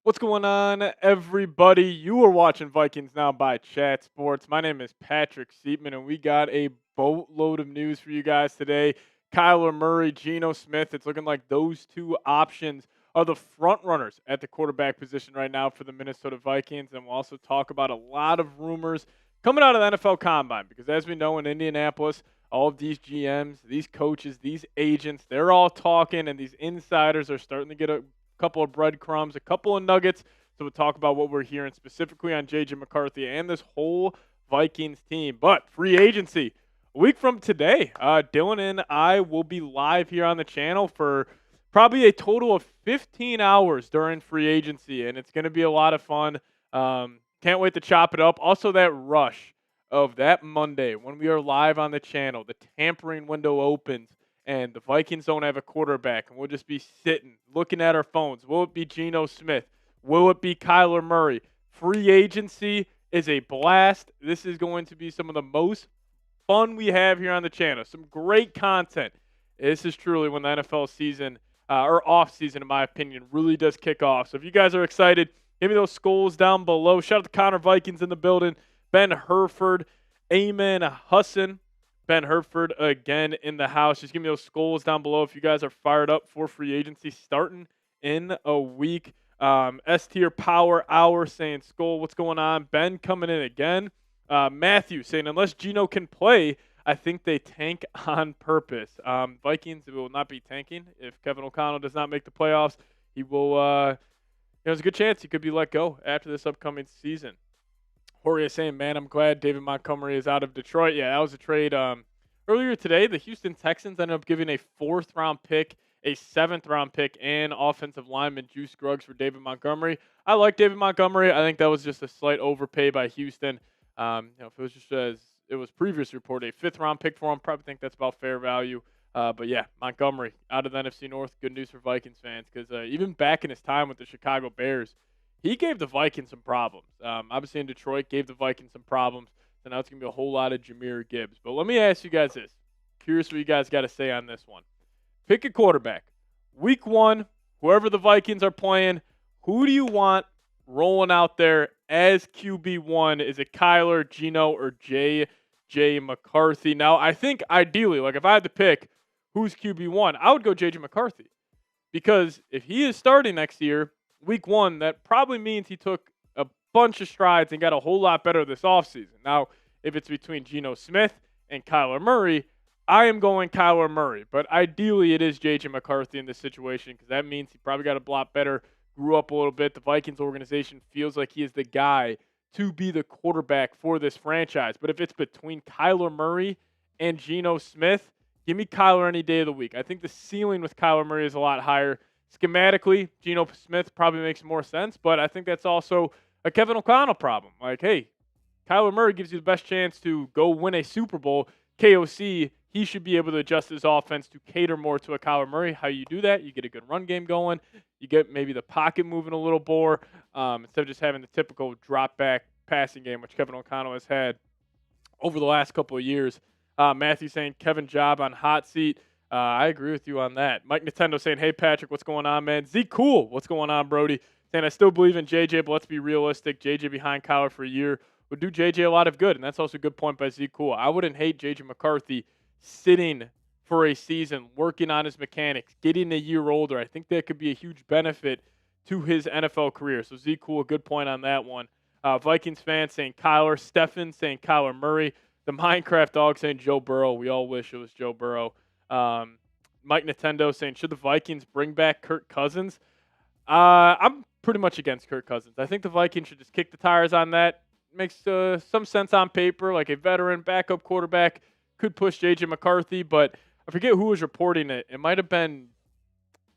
What's going on, everybody? You are watching Vikings Now by Chat Sports. My name is Patrick Siepman, and we got a boatload of news for you guys today. Kyler Murray, Geno Smith. It's looking like those two options are the front runners at the quarterback position right now for the Minnesota Vikings. And we'll also talk about a lot of rumors coming out of the NFL Combine, because as we know in Indianapolis, all of these GMs, these coaches, these agents, they're all talking, and these insiders are starting to get a couple of breadcrumbs, a couple of nuggets. So we'll talk about what we're hearing specifically on J.J. McCarthy and this whole Vikings team. But free agency, a week from today, Dylan and I will be live here on the channel for probably a total of 15 hours during free agency, and it's going to be a lot of fun. Can't wait to chop it up. Also, that rush of that Monday when we are live on the channel, the tampering window opens, and the Vikings don't have a quarterback, and we'll just be sitting, looking at our phones. Will it be Geno Smith? Will it be Kyler Murray? Free agency is a blast. This is going to be some of the most fun we have here on the channel. Some great content. This is truly when the NFL season, or off season, in my opinion, really does kick off. So if you guys are excited, give me those skulls down below. Shout out to Connor Vikings in the building. Ben Herford, Amen Husson. Ben Herford again in the house. Just give me those skulls down below if you guys are fired up for free agency starting in a week. S-tier Power Hour saying, Skull, what's going on? Ben coming in again. Matthew saying, unless Geno can play, I think they tank on purpose. Vikings will not be tanking. If Kevin O'Connell does not make the playoffs, he will, there's a good chance he could be let go after this upcoming season. Jorge is saying, man, I'm glad David Montgomery is out of Detroit. Yeah, that was a trade. Earlier today, the Houston Texans ended up giving a 4th-round pick, a 7th-round pick, and offensive lineman Juice Scruggs for David Montgomery. I like David Montgomery. I think that was just a slight overpay by Houston. If it was just as it was previously reported, a 5th-round pick for him, probably think that's about fair value. But yeah, Montgomery out of the NFC North. Good news for Vikings fans, because even back in his time with the Chicago Bears, he gave the Vikings some problems. Obviously in Detroit, gave the Vikings some problems. So now it's going to be a whole lot of Jahmyr Gibbs. But let me ask you guys this. Curious what you guys got to say on this one. Pick a quarterback. Week 1, whoever the Vikings are playing, who do you want rolling out there as QB1? Is it Kyler, Geno, or J.J. McCarthy? Now, I think ideally, like if I had to pick who's QB1, I would go J.J. McCarthy. Because if he is starting next year, Week 1, that probably means he took a bunch of strides and got a whole lot better this offseason. Now, if it's between Geno Smith and Kyler Murray, I am going Kyler Murray. But ideally, it is J.J. McCarthy in this situation, because that means he probably got a lot better, grew up a little bit. The Vikings organization feels like he is the guy to be the quarterback for this franchise. But if it's between Kyler Murray and Geno Smith, give me Kyler any day of the week. I think the ceiling with Kyler Murray is a lot higher. Schematically, Geno Smith probably makes more sense, but I think that's also a Kevin O'Connell problem. Like, hey, Kyler Murray gives you the best chance to go win a Super Bowl. KOC, he should be able to adjust his offense to cater more to a Kyler Murray. How you do that? You get a good run game going. You get maybe the pocket moving a little more instead of just having the typical drop-back passing game, which Kevin O'Connell has had over the last couple of years. Matthew saying Kevin Job on hot seat. I agree with you on that. Mike Nintendo saying, hey, Patrick, what's going on, man? Z Cool, what's going on, Brody? Saying, I still believe in JJ, but let's be realistic. JJ behind Kyler for a year would do JJ a lot of good, and that's also a good point by Z Cool. I wouldn't hate JJ McCarthy sitting for a season, working on his mechanics, getting a year older. I think that could be a huge benefit to his NFL career. So Z Cool, a good point on that one. Vikings fans saying Kyler. Stefan saying Kyler Murray. The Minecraft dog saying Joe Burrow. We all wish it was Joe Burrow. Mike Nintendo saying, should the Vikings bring back Kirk Cousins? I'm pretty much against Kirk Cousins. I think the Vikings should just kick the tires on that. Makes some sense on paper, like a veteran backup quarterback could push J.J. McCarthy, but I forget who was reporting it. It might have been,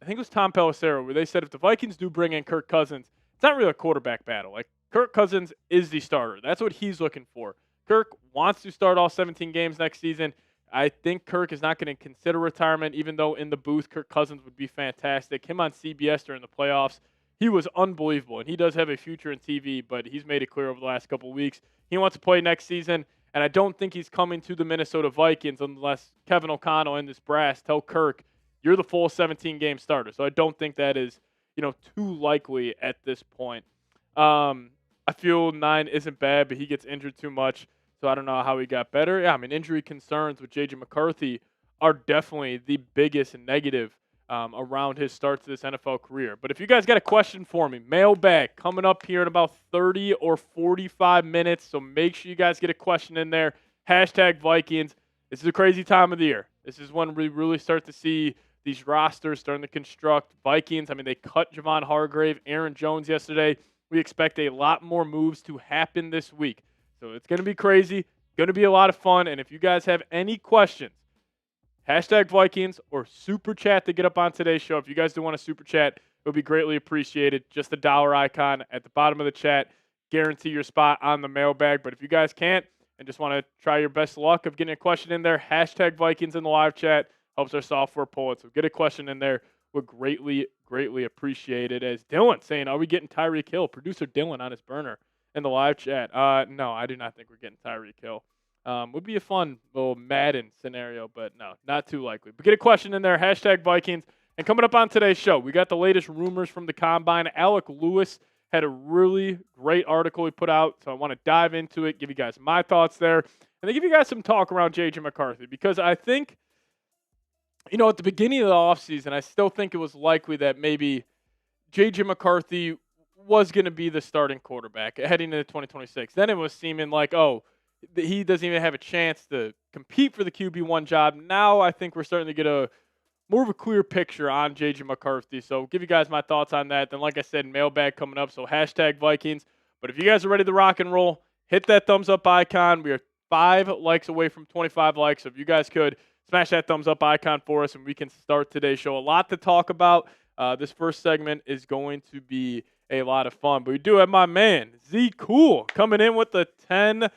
I think it was Tom Pelissero, where they said if the Vikings do bring in Kirk Cousins, it's not really a quarterback battle. Like, Kirk Cousins is the starter. That's what he's looking for. Kirk wants to start all 17 games next season. I think Kirk is not going to consider retirement, even though in the booth, Kirk Cousins would be fantastic. Him on CBS during the playoffs, he was unbelievable, and he does have a future in TV, but he's made it clear over the last couple of weeks he wants to play next season, and I don't think he's coming to the Minnesota Vikings unless Kevin O'Connell and this brass tell Kirk, you're the full 17-game starter. So I don't think that is too likely at this point. I feel 9 isn't bad, but he gets injured too much, so I don't know how he got better. Yeah, I mean, injury concerns with J.J. McCarthy are definitely the biggest negative around his start to this NFL career. But if you guys got a question for me, mailbag coming up here in about 30 or 45 minutes, so make sure you guys get a question in there. Hashtag Vikings. This is a crazy time of the year. This is when we really start to see these rosters starting to construct. Vikings, I mean, they cut Javon Hargrave, Aaron Jones yesterday. We expect a lot more moves to happen this week. So it's going to be crazy, going to be a lot of fun. And if you guys have any questions, hashtag Vikings or super chat to get up on today's show. If you guys do want to super chat, it would be greatly appreciated. Just a dollar icon at the bottom of the chat. Guarantee your spot on the mailbag. But if you guys can't and just want to try your best luck of getting a question in there, hashtag Vikings in the live chat. Helps our software pull it. So get a question in there. Would greatly appreciate it. As Dylan saying, are we getting Tyreek Hill? Producer Dylan on his burner in the live chat. No, I do not think we're getting Tyreek Hill. Would be a fun little Madden scenario, but no, not too likely. But get a question in there, hashtag Vikings. And coming up on today's show, we got the latest rumors from the Combine. Alec Lewis had a really great article he put out, so I want to dive into it, give you guys my thoughts there, and then give you guys some talk around J.J. McCarthy, because I think, at the beginning of the offseason, I still think it was likely that maybe J.J. McCarthy was going to be the starting quarterback heading into 2026. Then it was seeming like, he doesn't even have a chance to compete for the QB1 job. Now I think we're starting to get more of a clear picture on J.J. McCarthy. So give you guys my thoughts on that. Then, like I said, mailbag coming up, so hashtag Vikings. But if you guys are ready to rock and roll, hit that thumbs up icon. We are 5 likes away from 25 likes. So if you guys could smash that thumbs up icon for us, and we can start today's show. A lot to talk about. This first segment is going to be a lot of fun. But we do have my man, Z Cool, coming in with the $10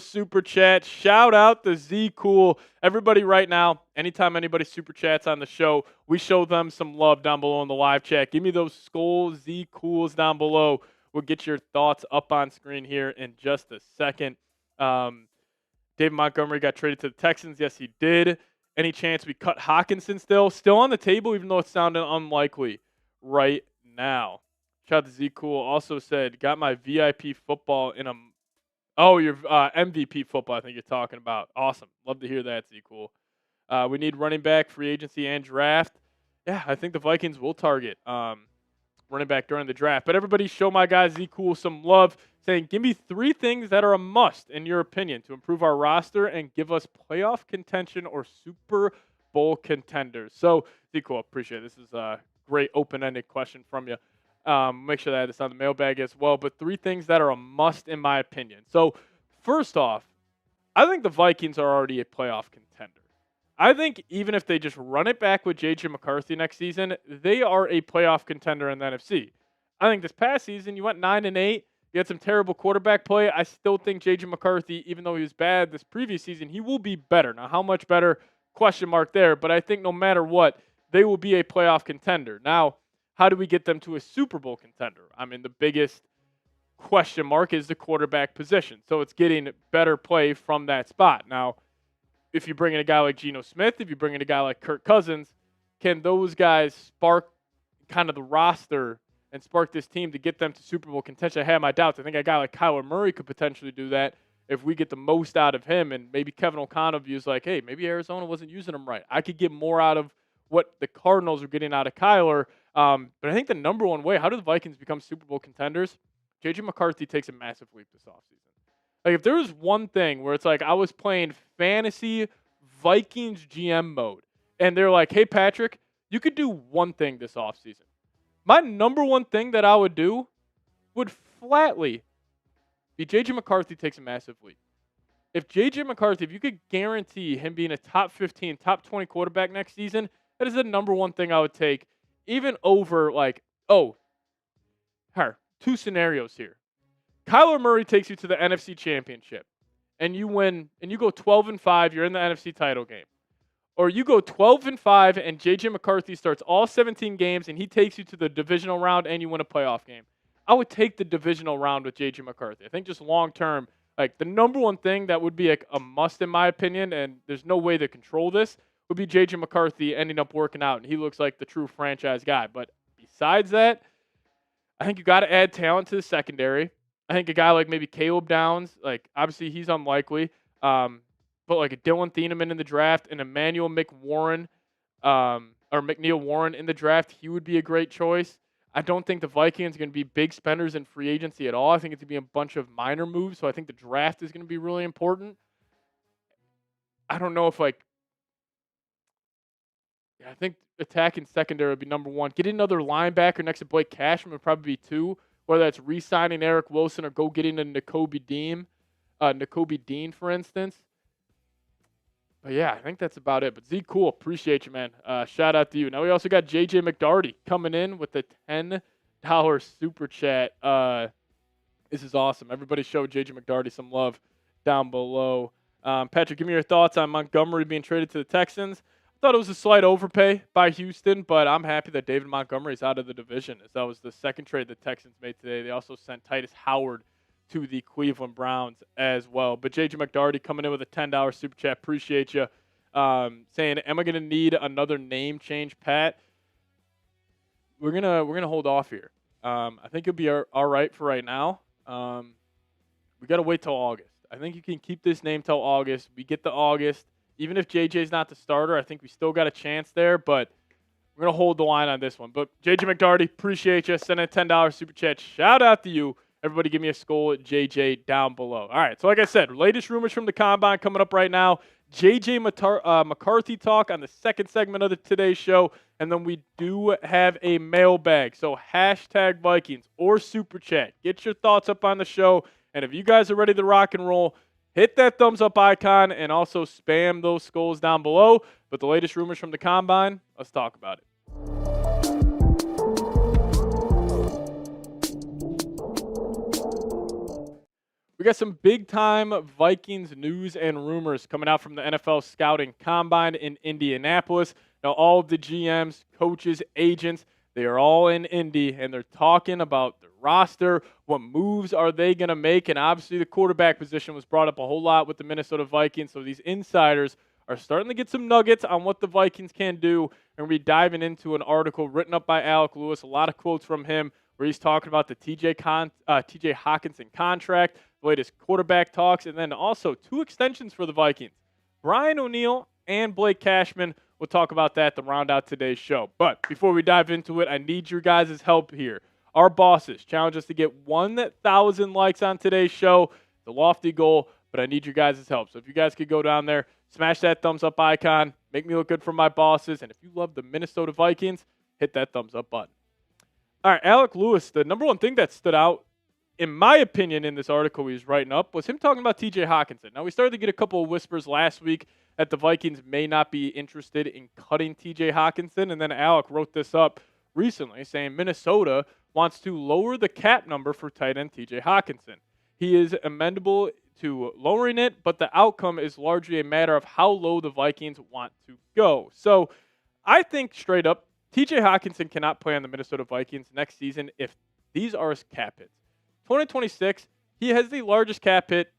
super chat. Shout out to Z Cool. Everybody right now, anytime anybody super chats on the show, we show them some love down below in the live chat. Give me those skulls, Z Cools down below. We'll get your thoughts up on screen here in just a second. David Montgomery got traded to the Texans. Yes, he did. Any chance we cut Hockenson still? Still on the table, even though it's sounding unlikely right now. Shout out to Z Cool. Also said, got my VIP football in a... Oh, your MVP football, I think you're talking about. Awesome. Love to hear that, Z Cool. We need running back, free agency, and draft. Yeah, I think the Vikings will target running back during the draft. But everybody show my guy Z Cool some love, saying, give me 3 things that are a must, in your opinion, to improve our roster and give us playoff contention or Super Bowl contenders. So, Z Cool, appreciate it. This is a great open-ended question from you. Make sure that I have this on the mailbag as well. But 3 things that are a must, in my opinion. So, first off, I think the Vikings are already a playoff contender. I think even if they just run it back with J.J. McCarthy next season, they are a playoff contender in the NFC. I think this past season, you went 9-8. You had some terrible quarterback play. I still think J.J. McCarthy, even though he was bad this previous season, he will be better. Now, how much better? Question mark there. But I think no matter what, they will be a playoff contender. Now, how do we get them to a Super Bowl contender? I mean, the biggest question mark is the quarterback position. So it's getting better play from that spot. Now, if you bring in a guy like Geno Smith, if you bring in a guy like Kirk Cousins, can those guys spark kind of the roster and spark this team to get them to Super Bowl contention? I have my doubts. I think a guy like Kyler Murray could potentially do that if we get the most out of him, and maybe Kevin O'Connell views like, hey, maybe Arizona wasn't using him right. I could get more out of what the Cardinals are getting out of Kyler. But I think the number one way, how do the Vikings become Super Bowl contenders? J.J. McCarthy takes a massive leap this offseason. Like, if there was one thing where it's like I was playing fantasy Vikings GM mode, and they're like, hey, Patrick, you could do one thing this offseason. My number one thing that I would do would flatly be J.J. McCarthy takes a massive leap. If J.J. McCarthy, if you could guarantee him being a top 15, top 20 quarterback next season, that is the number one thing I would take, even over like, two scenarios here. Kyler Murray takes you to the NFC Championship, and you win, and you go 12-5, you're in the NFC title game. Or you go 12-5, and J.J. McCarthy starts all 17 games, and he takes you to the divisional round, and you win a playoff game. I would take the divisional round with J.J. McCarthy. I think just long-term, like the number one thing that would be like a must in my opinion, and there's no way to control this, would be J.J. McCarthy ending up working out, and he looks like the true franchise guy. But besides that, I think you got to add talent to the secondary. I think a guy like maybe Caleb Downs, like obviously he's unlikely, but like a Dylan Thieneman in the draft and Emmanuel McWarren or McNeil Warren in the draft, he would be a great choice. I don't think the Vikings are going to be big spenders in free agency at all. I think it's going to be a bunch of minor moves, so I think the draft is going to be really important. I don't know if I think attacking secondary would be number one. Getting another linebacker next to Blake Cashman would probably be two, whether that's re-signing Eric Wilson or go getting a Nakobe Dean, for instance. But yeah, I think that's about it. But Z, cool. Appreciate you, man. Shout out to you. Now we also got JJ McDarty coming in with the $10 super chat. This is awesome. Everybody show JJ McDarty some love down below. Patrick, give me your thoughts on Montgomery being traded to the Texans. I thought it was a slight overpay by Houston, but I'm happy that David Montgomery is out of the division, as that was the second trade the Texans made today. They also sent Titus Howard to the Cleveland Browns as well. But JJ McDarty coming in with a $10 super chat. Appreciate you. Saying, am I going to need another name change, Pat? We're gonna hold off here. I think it'll be all right for right now. We got to wait till August. I think you can keep this name till August. We get to August. Even if JJ's not the starter, I think we still got a chance there, but we're going to hold the line on this one. But JJ McDarty, appreciate you. Send a $10 super chat. Shout out to you. Everybody give me a skull at JJ down below. All right, so like I said, latest rumors from the Combine coming up right now. JJ McCarthy talk on the second segment of today's show, and then we do have a mailbag. So hashtag Vikings or super chat. Get your thoughts up on the show, and if you guys are ready to rock and roll, hit that thumbs up icon and also spam those skulls down below. But the latest rumors from the Combine, let's talk about it. We got some big-time Vikings news and rumors coming out from the NFL Scouting Combine in Indianapolis. Now, all of the GMs, coaches, agents, they are all in Indy, and they're talking about the roster, what moves are they going to make, and obviously the quarterback position was brought up a whole lot with the Minnesota Vikings, so these insiders are starting to get some nuggets on what the Vikings can do, and we're diving into an article written up by Alec Lewis, a lot of quotes from him, where he's talking about the TJ Hockenson contract, the latest quarterback talks, and then also 2 extensions for the Vikings. Brian O'Neill and Blake Cashman. We'll talk about that to round out today's show. But before we dive into it, I need your guys' help here. Our bosses challenge us to get 1,000 likes on today's show. It's a lofty goal, but I need your guys' help. So if you guys could go down there, smash that thumbs up icon, make me look good for my bosses, and if you love the Minnesota Vikings, hit that thumbs up button. All right, Alec Lewis, the number one thing that stood out, in my opinion, in this article he was writing up, was him talking about TJ Hockenson. Now, we started to get a couple of whispers last week that the Vikings may not be interested in cutting TJ Hockenson, and then Alec wrote this up recently saying Minnesota wants to lower the cap number for tight end TJ Hockenson. He is amendable to lowering it, but the outcome is largely a matter of how low the Vikings want to go. So I think straight up, TJ Hockenson cannot play on the Minnesota Vikings next season if these are his cap hits. 2026, he has the largest cap hit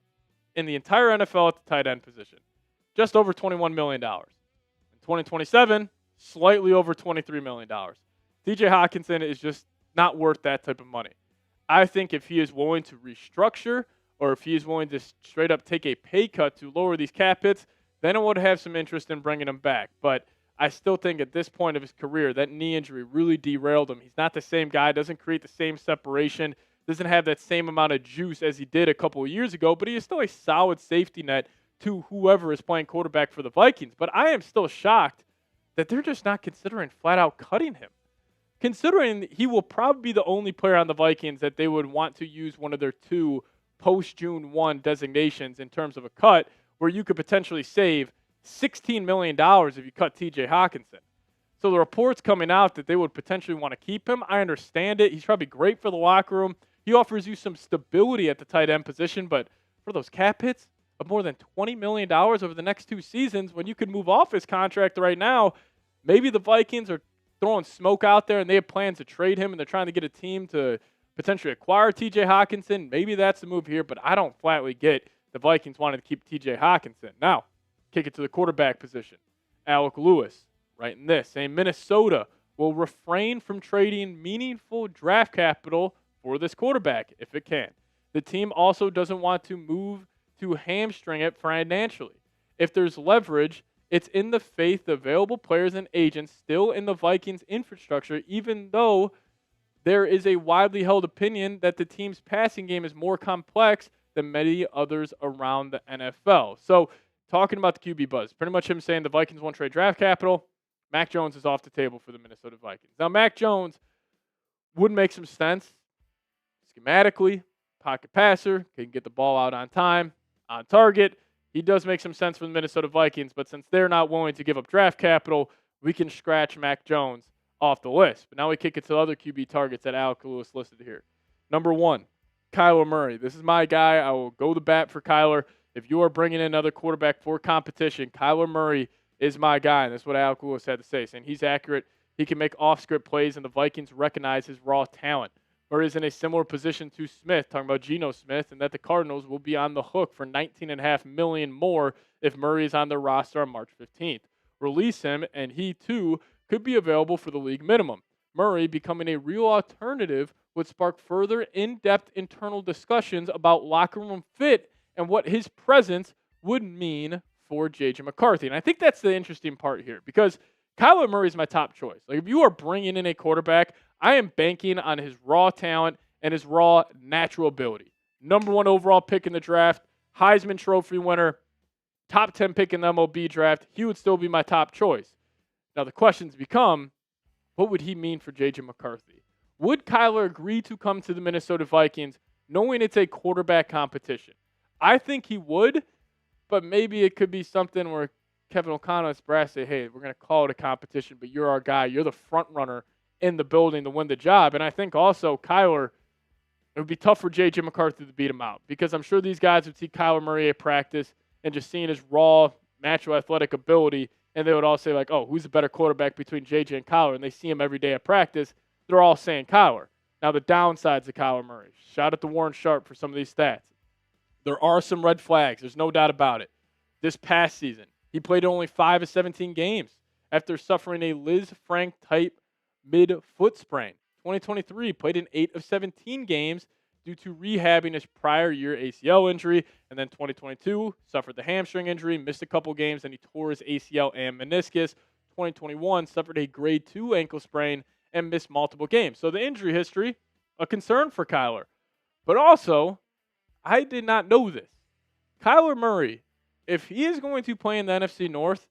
in the entire NFL at the tight end position, just over $21 million. In 2027, slightly over $23 million. TJ Hockenson is just not worth that type of money. I think if he is willing to restructure or if he is willing to straight up take a pay cut to lower these cap hits, then I would have some interest in bringing him back. But I still think at this point of his career, that knee injury really derailed him. He's not the same guy, doesn't create the same separation, doesn't have that same amount of juice as he did a couple of years ago, but he is still a solid safety net to whoever is playing quarterback for the Vikings. But I am still shocked that they're just not considering flat out cutting him. Considering he will probably be the only player on the Vikings that they would want to use one of their 2 post-June 1 designations in terms of a cut, where you could potentially save $16 million if you cut TJ Hockenson. So the reports coming out that they would potentially want to keep him, I understand it. He's probably great for the locker room. He offers you some stability at the tight end position, but for those cap hits of more than $20 million over the next 2 seasons, when you could move off his contract right now, maybe the Vikings are throwing smoke out there and they have plans to trade him and they're trying to get a team to potentially acquire TJ Hockenson. Maybe that's the move here, but I don't flatly get the Vikings wanting to keep TJ Hockenson. Now, kick it to the quarterback position. Alec Lewis writing this, saying Minnesota will refrain from trading meaningful draft capital for this quarterback if it can. The team also doesn't want to move to hamstring it financially. If there's leverage, it's in the faith of available players and agents still in the Vikings infrastructure, even though there is a widely held opinion that the team's passing game is more complex than many others around the NFL. So, talking about the QB buzz, pretty much him saying the Vikings won't trade draft capital. Mac Jones is off the table for the Minnesota Vikings. Now, Mac Jones would make some sense schematically, pocket passer, can get the ball out on time, on target. He does make some sense for the Minnesota Vikings, but since they're not willing to give up draft capital, we can scratch Mac Jones off the list. But now we kick it to other QB targets that Alec Lewis listed here. Number 1, Kyler Murray. This is my guy. I will go to bat for Kyler. If you are bringing in another quarterback for competition, Kyler Murray is my guy. And that's what Alec Lewis had to say, saying he's accurate. He can make off-script plays, and the Vikings recognize his raw talent. Murray is in a similar position to Smith, talking about Geno Smith, and that the Cardinals will be on the hook for $19.5 million more if Murray is on their roster on March 15th. Release him, and he, too, could be available for the league minimum. Murray becoming a real alternative would spark further in-depth internal discussions about locker room fit and what his presence would mean for J.J. McCarthy. And I think that's the interesting part here, because Kyler Murray is my top choice. Like, if you are bringing in a quarterback, I am banking on his raw talent and his raw natural ability. Number 1 overall pick in the draft, Heisman Trophy winner, top 10 pick in the MLB draft. He would still be my top choice. Now, the questions become, what would he mean for J.J. McCarthy? Would Kyler agree to come to the Minnesota Vikings knowing it's a quarterback competition? I think he would, but maybe it could be something where Kevin O'Connell's brass say, hey, we're going to call it a competition, but you're our guy. You're the front runner in the building to win the job. And I think also Kyler, it would be tough for J.J. McCarthy to beat him out, because I'm sure these guys would see Kyler Murray at practice and just seeing his raw, natural athletic ability, and they would all say, like, oh, who's the better quarterback between J.J. and Kyler? And they see him every day at practice. They're all saying Kyler. Now, the downsides of Kyler Murray. Shout out to Warren Sharp for some of these stats. There are some red flags. There's no doubt about it. This past season, he played only 5 of 17 games after suffering a Liz Frank-type mid-foot sprain. 2023, played in 8 of 17 games due to rehabbing his prior year ACL injury. And then 2022, suffered the hamstring injury, missed a couple games, and he tore his ACL and meniscus. 2021, suffered a grade 2 ankle sprain and missed multiple games. So the injury history, a concern for Kyler. But also, I did not know this. Kyler Murray, if he is going to play in the NFC North,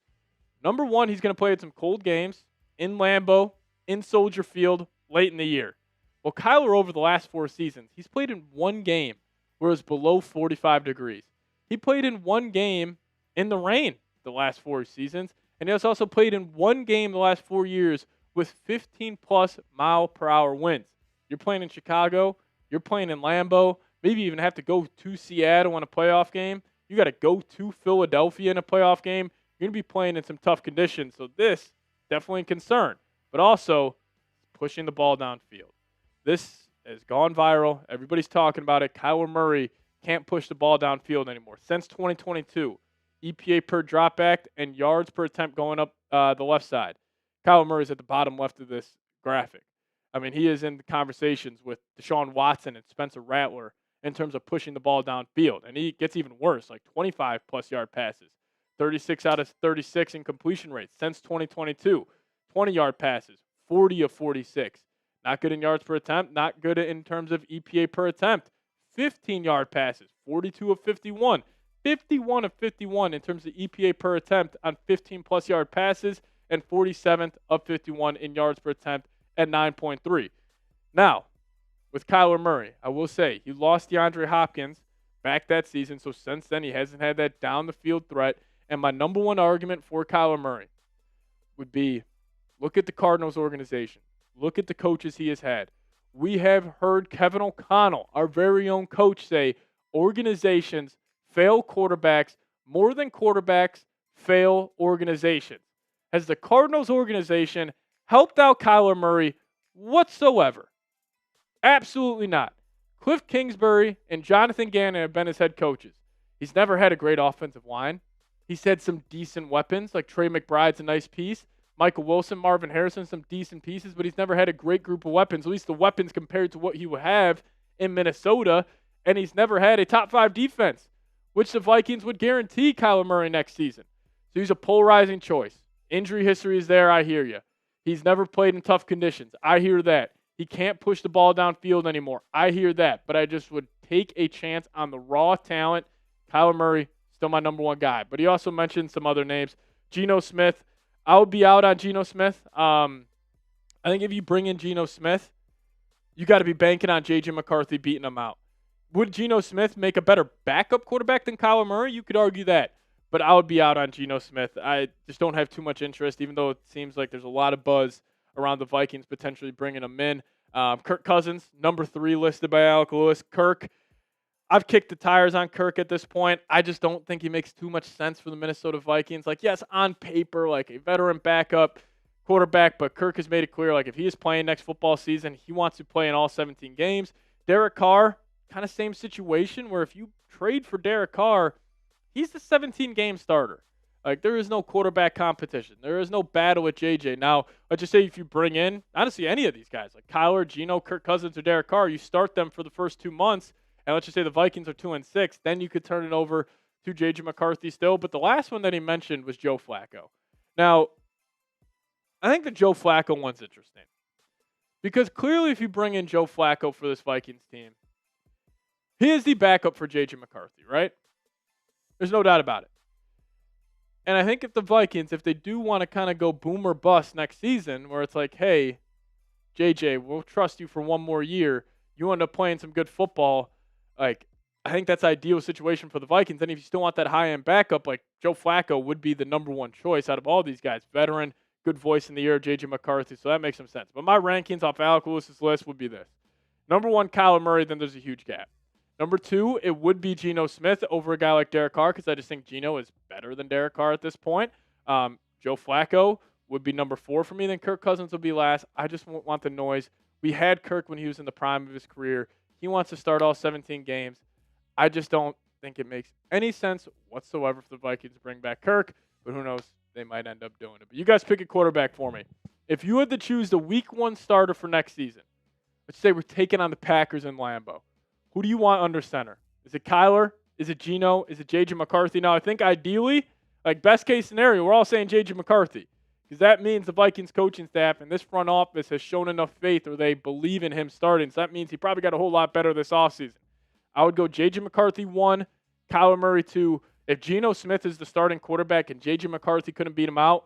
number 1, he's going to play at some cold games in Lambeau, in Soldier Field, late in the year. Well, Kyler, over the last 4 seasons, he's played in 1 game where it was below 45 degrees. He played in 1 game in the rain the last 4 seasons, and he has also played in 1 game the last 4 years with 15-plus mile-per-hour winds. You're playing in Chicago, you're playing in Lambeau, maybe even have to go to Seattle in a playoff game. You got to go to Philadelphia in a playoff game. You're going to be playing in some tough conditions, so this definitely a concern. But also, pushing the ball downfield. This has gone viral. Everybody's talking about it. Kyler Murray can't push the ball downfield anymore. Since 2022, EPA per drop back and yards per attempt going up the left side. Kyler Murray's at the bottom left of this graphic. I mean, he is in the conversations with Deshaun Watson and Spencer Rattler in terms of pushing the ball downfield. And he gets even worse, like 25-plus yard passes, 36 out of 36 in completion rates since 2022, 20-yard passes, 40 of 46. Not good in yards per attempt, not good in terms of EPA per attempt. 15-yard passes, 42 of 51. 51 of 51 in terms of EPA per attempt on 15-plus yard passes, and 47th of 51 in yards per attempt at 9.3. Now, with Kyler Murray, I will say he lost DeAndre Hopkins back that season, so since then he hasn't had that down-the-field threat. And my number 1 argument for Kyler Murray would be, look at the Cardinals organization. Look at the coaches he has had. We have heard Kevin O'Connell, our very own coach, say organizations fail quarterbacks more than quarterbacks fail organizations. Has the Cardinals organization helped out Kyler Murray whatsoever? Absolutely not. Cliff Kingsbury and Jonathan Gannon have been his head coaches. He's never had a great offensive line. He's had some decent weapons, like Trey McBride's a nice piece, Michael Wilson, Marvin Harrison, some decent pieces, but he's never had a great group of weapons, at least the weapons compared to what he would have in Minnesota, and he's never had a top 5 defense, which the Vikings would guarantee Kyler Murray next season. So he's a polarizing choice. Injury history is there, I hear you. He's never played in tough conditions. I hear that. He can't push the ball downfield anymore. I hear that. But I just would take a chance on the raw talent. Kyler Murray, still my number one guy. But he also mentioned some other names. Geno Smith. I would be out on Geno Smith. I think if you bring in Geno Smith, you got to be banking on J.J. McCarthy beating him out. Would Geno Smith make a better backup quarterback than Kyler Murray? You could argue that. But I would be out on Geno Smith. I just don't have too much interest, even though it seems like there's a lot of buzz around the Vikings potentially bringing him in. Kirk Cousins, number 3 listed by Alec Lewis. Kirk, I've kicked the tires on Kirk at this point. I just don't think he makes too much sense for the Minnesota Vikings. Like, yes, on paper, like a veteran backup quarterback, but Kirk has made it clear, like, if he is playing next football season, he wants to play in all 17 games. Derek Carr, kind of same situation, where if you trade for Derek Carr, he's the 17-game starter. Like, there is no quarterback competition. There is no battle with JJ. Now, let's just say if you bring in, honestly, any of these guys, like Kyler, Geno, Kirk Cousins, or Derek Carr, you start them for the first 2 months, and let's just say the Vikings are 2-6, then you could turn it over to JJ McCarthy still. But the last one that he mentioned was Joe Flacco. Now, I think the Joe Flacco one's interesting. Because clearly if you bring in Joe Flacco for this Vikings team, he is the backup for JJ McCarthy, right? There's no doubt about it. And I think if the Vikings, if they do want to kind of go boom or bust next season, where it's like, hey, JJ, we'll trust you for one more year. You end up playing some good football. Like, I think that's an ideal situation for the Vikings. And if you still want that high-end backup, like Joe Flacco would be the number one choice out of all these guys. Veteran, good voice in the ear, JJ McCarthy. So that makes some sense. But my rankings off Alec Lewis's list would be this. Number 1, Kyler Murray, then there's a huge gap. Number 2, it would be Geno Smith over a guy like Derek Carr, because I just think Geno is better than Derek Carr at this point. Joe Flacco would be number 4 for me. Then Kirk Cousins would be last. I just want the noise. We had Kirk when he was in the prime of his career. He wants to start all 17 games. I just don't think it makes any sense whatsoever for the Vikings to bring back Kirk, but who knows? They might end up doing it. But you guys pick a quarterback for me. If you had to choose the week 1 starter for next season, let's say we're taking on the Packers in Lambeau. Who do you want under center? Is it Kyler? Is it Geno? Is it J.J. McCarthy? Now, I think ideally, like best case scenario, we're all saying J.J. McCarthy, because that means the Vikings coaching staff and this front office has shown enough faith, or they believe in him starting. So that means he probably got a whole lot better this offseason. I would go J.J. McCarthy 1, Kyler Murray 2. If Geno Smith is the starting quarterback and J.J. McCarthy couldn't beat him out,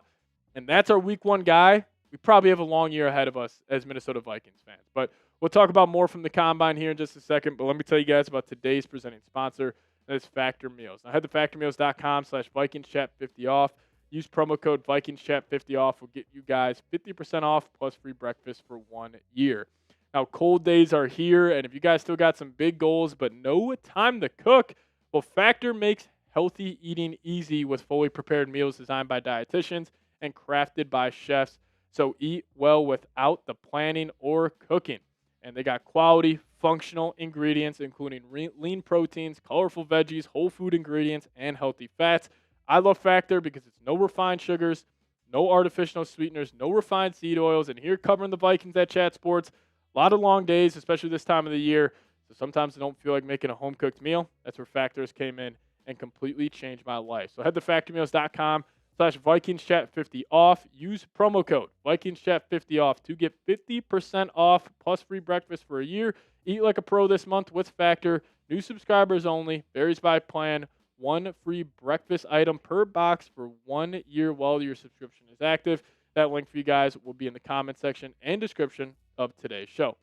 and that's our week 1 guy, we probably have a long year ahead of us as Minnesota Vikings fans. But we'll talk about more from the Combine here in just a second, but let me tell you guys about today's presenting sponsor, and it's Factor Meals. Now, head to factormeals.com/VikingsChat50 off. Use promo code VikingsChat50 off. We'll get you guys 50% off plus free breakfast for 1 year. Now, cold days are here, and if you guys still got some big goals but no time to cook, well, Factor makes healthy eating easy with fully prepared meals designed by dietitians and crafted by chefs. So eat well without the planning or cooking. And they got quality, functional ingredients, including lean proteins, colorful veggies, whole food ingredients, and healthy fats. I love Factor because it's no refined sugars, no artificial sweeteners, no refined seed oils. And here covering the Vikings at Chat Sports, a lot of long days, especially this time of the year. So sometimes I don't feel like making a home-cooked meal. That's where Factors came in and completely changed my life. So head to factormeals.com/VikingsChat50 off. Use promo code VikingsChat50 off to get 50% off plus free breakfast for a year. Eat like a pro this month with Factor. New subscribers only. Varies by plan. 1 free breakfast item per box for 1 year while your subscription is active. That link for you guys will be in the comment section and description of today's show.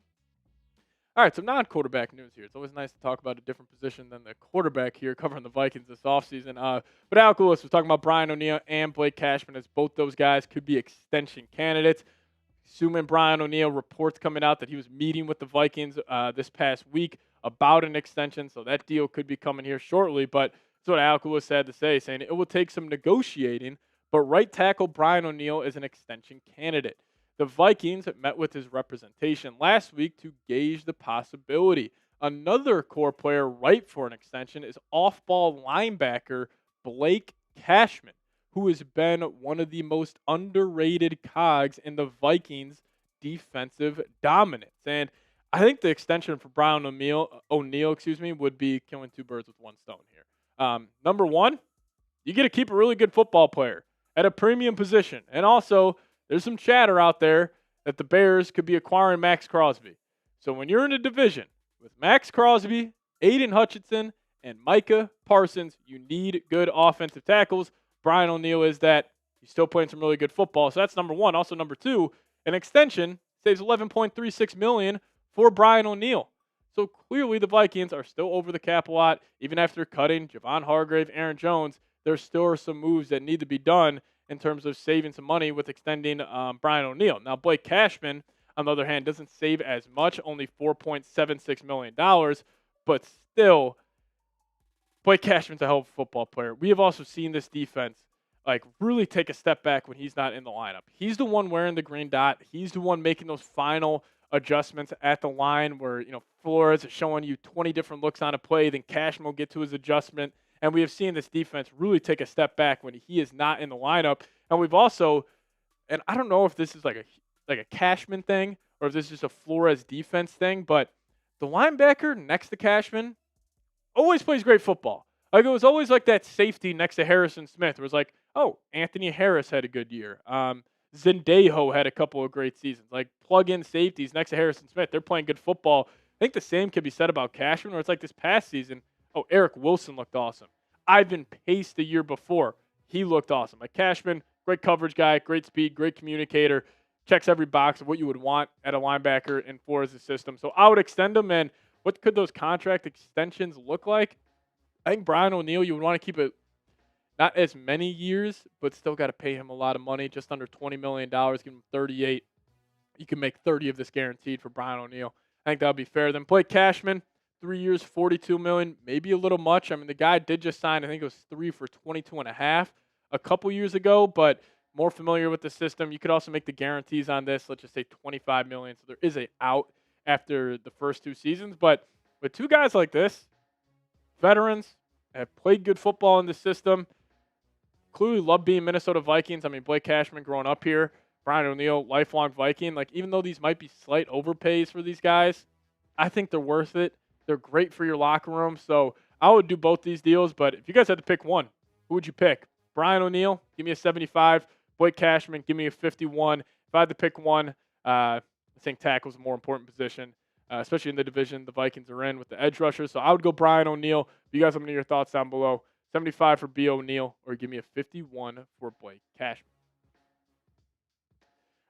All right, some non-quarterback news here. It's always nice to talk about a different position than the quarterback here, covering the Vikings this offseason. But Alec Lewis was talking about Brian O'Neill and Blake Cashman, as both those guys could be extension candidates. Assuming Brian O'Neill, reports coming out that he was meeting with the Vikings this past week about an extension, so that deal could be coming here shortly. But that's what Alec Lewis had to say, saying it will take some negotiating, but right tackle Brian O'Neill is an extension candidate. The Vikings met with his representation last week to gauge the possibility. Another core player ripe for an extension is off-ball linebacker Blake Cashman, who has been one of the most underrated cogs in the Vikings' defensive dominance. And I think the extension for Brian O'Neill, would be killing two birds with one stone here. Number one, you get to keep a really good football player at a premium position. And also, there's some chatter out there that the Bears could be acquiring Max Crosby. So when you're in a division with Max Crosby, Aiden Hutchinson, and Micah Parsons, you need good offensive tackles. Brian O'Neill is that. He's still playing some really good football. So that's number one. Also, number two, an extension saves $11.36 million for Brian O'Neill. So clearly the Vikings are still over the cap a lot. Even after cutting Javon Hargrave, Aaron Jones, there still are some moves that need to be done in terms of saving some money with extending Brian O'Neill. Now, Blake Cashman, on the other hand, doesn't save as much, only $4.76 million, but still, Blake Cashman's a hell of a football player. We have also seen this defense really take a step back when he's not in the lineup. He's the one wearing the green dot. He's the one making those final adjustments at the line where, Flores is showing you 20 different looks on a play, then Cashman will get to his adjustment. And we have seen this defense really take a step back when he is not in the lineup. And we've also, and I don't know if this is like a Cashman thing or if this is just a Flores defense thing, but the linebacker next to Cashman always plays great football. It was always like that safety next to Harrison Smith. It was like, oh, Anthony Harris had a good year. Zendejo had a couple of great seasons. Plug-in safeties next to Harrison Smith. They're playing good football. I think the same could be said about Cashman, where it's like this past season, Eric Wilson looked awesome. Ivan Pace the year before, he looked awesome. Cashman, great coverage guy, great speed, great communicator, checks every box of what you would want at a linebacker in Flores' system. So I would extend him, and what could those contract extensions look like? I think Brian O'Neill, you would want to keep it not as many years, but still got to pay him a lot of money, just under $20 million, give him 38. You can make 30 of this guaranteed for Brian O'Neill. I think that would be fair. Then Blake Cashman, 3 years, $42 million, maybe a little much. I mean, the guy did just sign, I think it was 3 for 22.5 a couple years ago, but more familiar with the system. You could also make the guarantees on this, let's just say $25 million. So there is a out after the first two seasons. But with two guys like this, veterans, have played good football in the system, clearly love being Minnesota Vikings. I mean, Blake Cashman growing up here, Brian O'Neill, lifelong Viking. Even though these might be slight overpays for these guys, I think they're worth it. They're great for your locker room. So I would do both these deals. But if you guys had to pick one, who would you pick? Brian O'Neill, give me a 75. Blake Cashman, give me a 51. If I had to pick one, I think tackle is a more important position, especially in the division the Vikings are in with the edge rushers. So I would go Brian O'Neill. If you guys have any of your thoughts down below, 75 for B. O'Neill, or give me a 51 for Blake Cashman.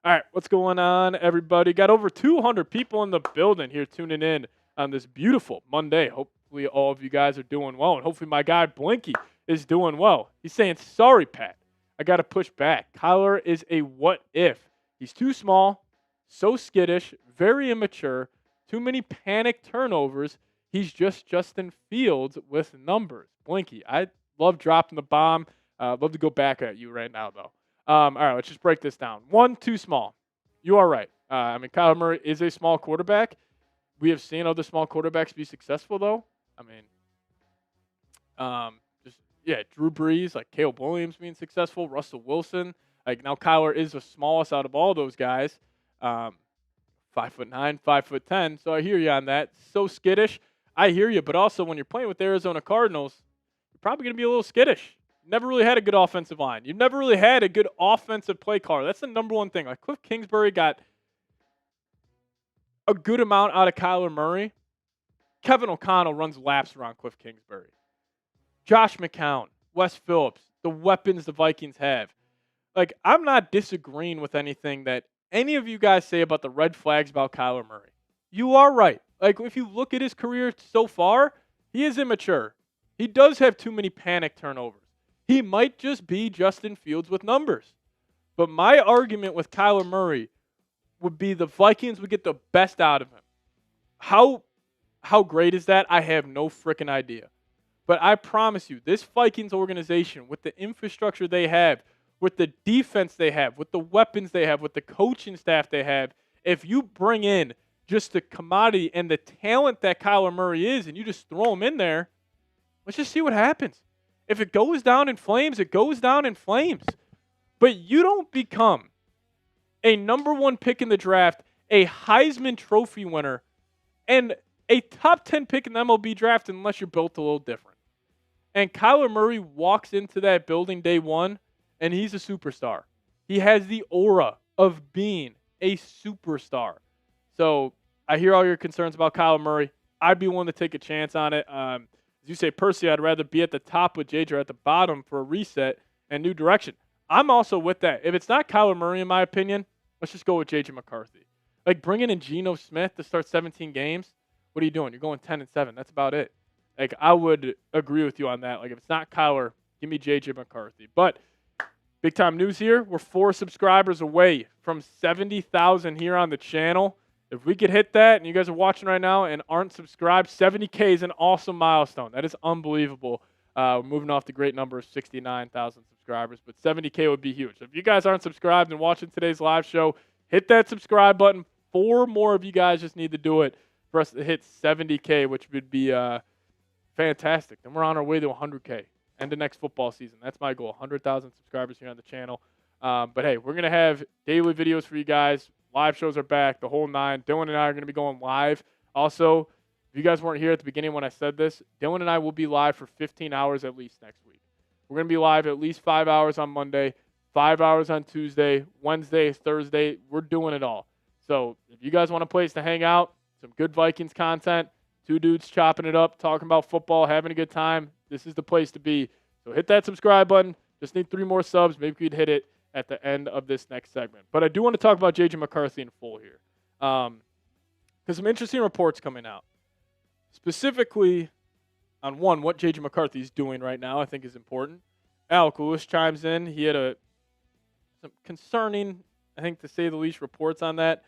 All right, what's going on, everybody? Got over 200 people in the building here tuning in on this beautiful Monday. Hopefully all of you guys are doing well, and hopefully my guy Blinky is doing well. He's saying, sorry, Pat, I got to push back. Kyler is a what if. He's too small, so skittish, very immature, too many panic turnovers. He's just Justin Fields with numbers. Blinky, I love dropping the bomb. Love to go back at you right now, though. All right, let's just break this down. One, too small. You are right. Kyler Murray is a small quarterback. We have seen other small quarterbacks be successful, though. Drew Brees, Caleb Williams being successful, Russell Wilson. Now Kyler is the smallest out of all those guys. 5'9", 5'10". So I hear you on that. So skittish. I hear you, but also when you're playing with the Arizona Cardinals, you're probably going to be a little skittish. Never really had a good offensive line. You've never really had a good offensive play caller. That's the number one thing. Cliff Kingsbury got a good amount out of Kyler Murray. Kevin O'Connell runs laps around Cliff Kingsbury. Josh McCown, Wes Phillips, the weapons the Vikings have. I'm not disagreeing with anything that any of you guys say about the red flags about Kyler Murray. You are right. If you look at his career so far, he is immature. He does have too many panic turnovers. He might just be Justin Fields with numbers. But my argument with Kyler Murray would be the Vikings would get the best out of him. How great is that? I have no freaking idea. But I promise you, this Vikings organization, with the infrastructure they have, with the defense they have, with the weapons they have, with the coaching staff they have, if you bring in just the commodity and the talent that Kyler Murray is and you just throw him in there, let's just see what happens. If it goes down in flames, it goes down in flames. But you don't become a number 1 pick in the draft, a Heisman Trophy winner, and a top 10 pick in the MLB draft unless you're built a little different. And Kyler Murray walks into that building day one, and he's a superstar. He has the aura of being a superstar. So I hear all your concerns about Kyler Murray. I'd be willing to take a chance on it. As you say, personally, I'd rather be at the top with JJ or at the bottom for a reset and new direction. I'm also with that. If it's not Kyler Murray, in my opinion, let's just go with JJ McCarthy. Like bringing in Geno Smith to start 17 games, what are you doing? You're going 10-7. That's about it. Like I would agree with you on that. Like if it's not Kyler, give me JJ McCarthy. But big time news here. We're 4 subscribers away from 70,000 here on the channel. If we could hit that, and you guys are watching right now and aren't subscribed, 70K is an awesome milestone. That is unbelievable. We're moving off the great number of 69,000 subscribers, but 70K would be huge. So if you guys aren't subscribed and watching today's live show, hit that subscribe button. 4 more of you guys just need to do it for us to hit 70K, which would be fantastic. Then we're on our way to 100K. End of next football season. That's my goal, 100,000 subscribers here on the channel. But, hey, we're going to have daily videos for you guys. Live shows are back, the whole 9. Dylan and I are going to be going live. Also, if you guys weren't here at the beginning when I said this, Dylan and I will be live for 15 hours at least next week. We're going to be live at least 5 hours on Monday, 5 hours on Tuesday, Wednesday, Thursday. We're doing it all. So if you guys want a place to hang out, some good Vikings content, 2 dudes chopping it up, talking about football, having a good time, this is the place to be. So hit that subscribe button. Just need 3 more subs. Maybe we'd hit it at the end of this next segment. But I do want to talk about J.J. McCarthy in full here. Because some interesting reports coming out. Specifically on one, what J.J. McCarthy is doing right now I think is important. Alec Lewis chimes in. He had some concerning, I think to say the least, reports on that.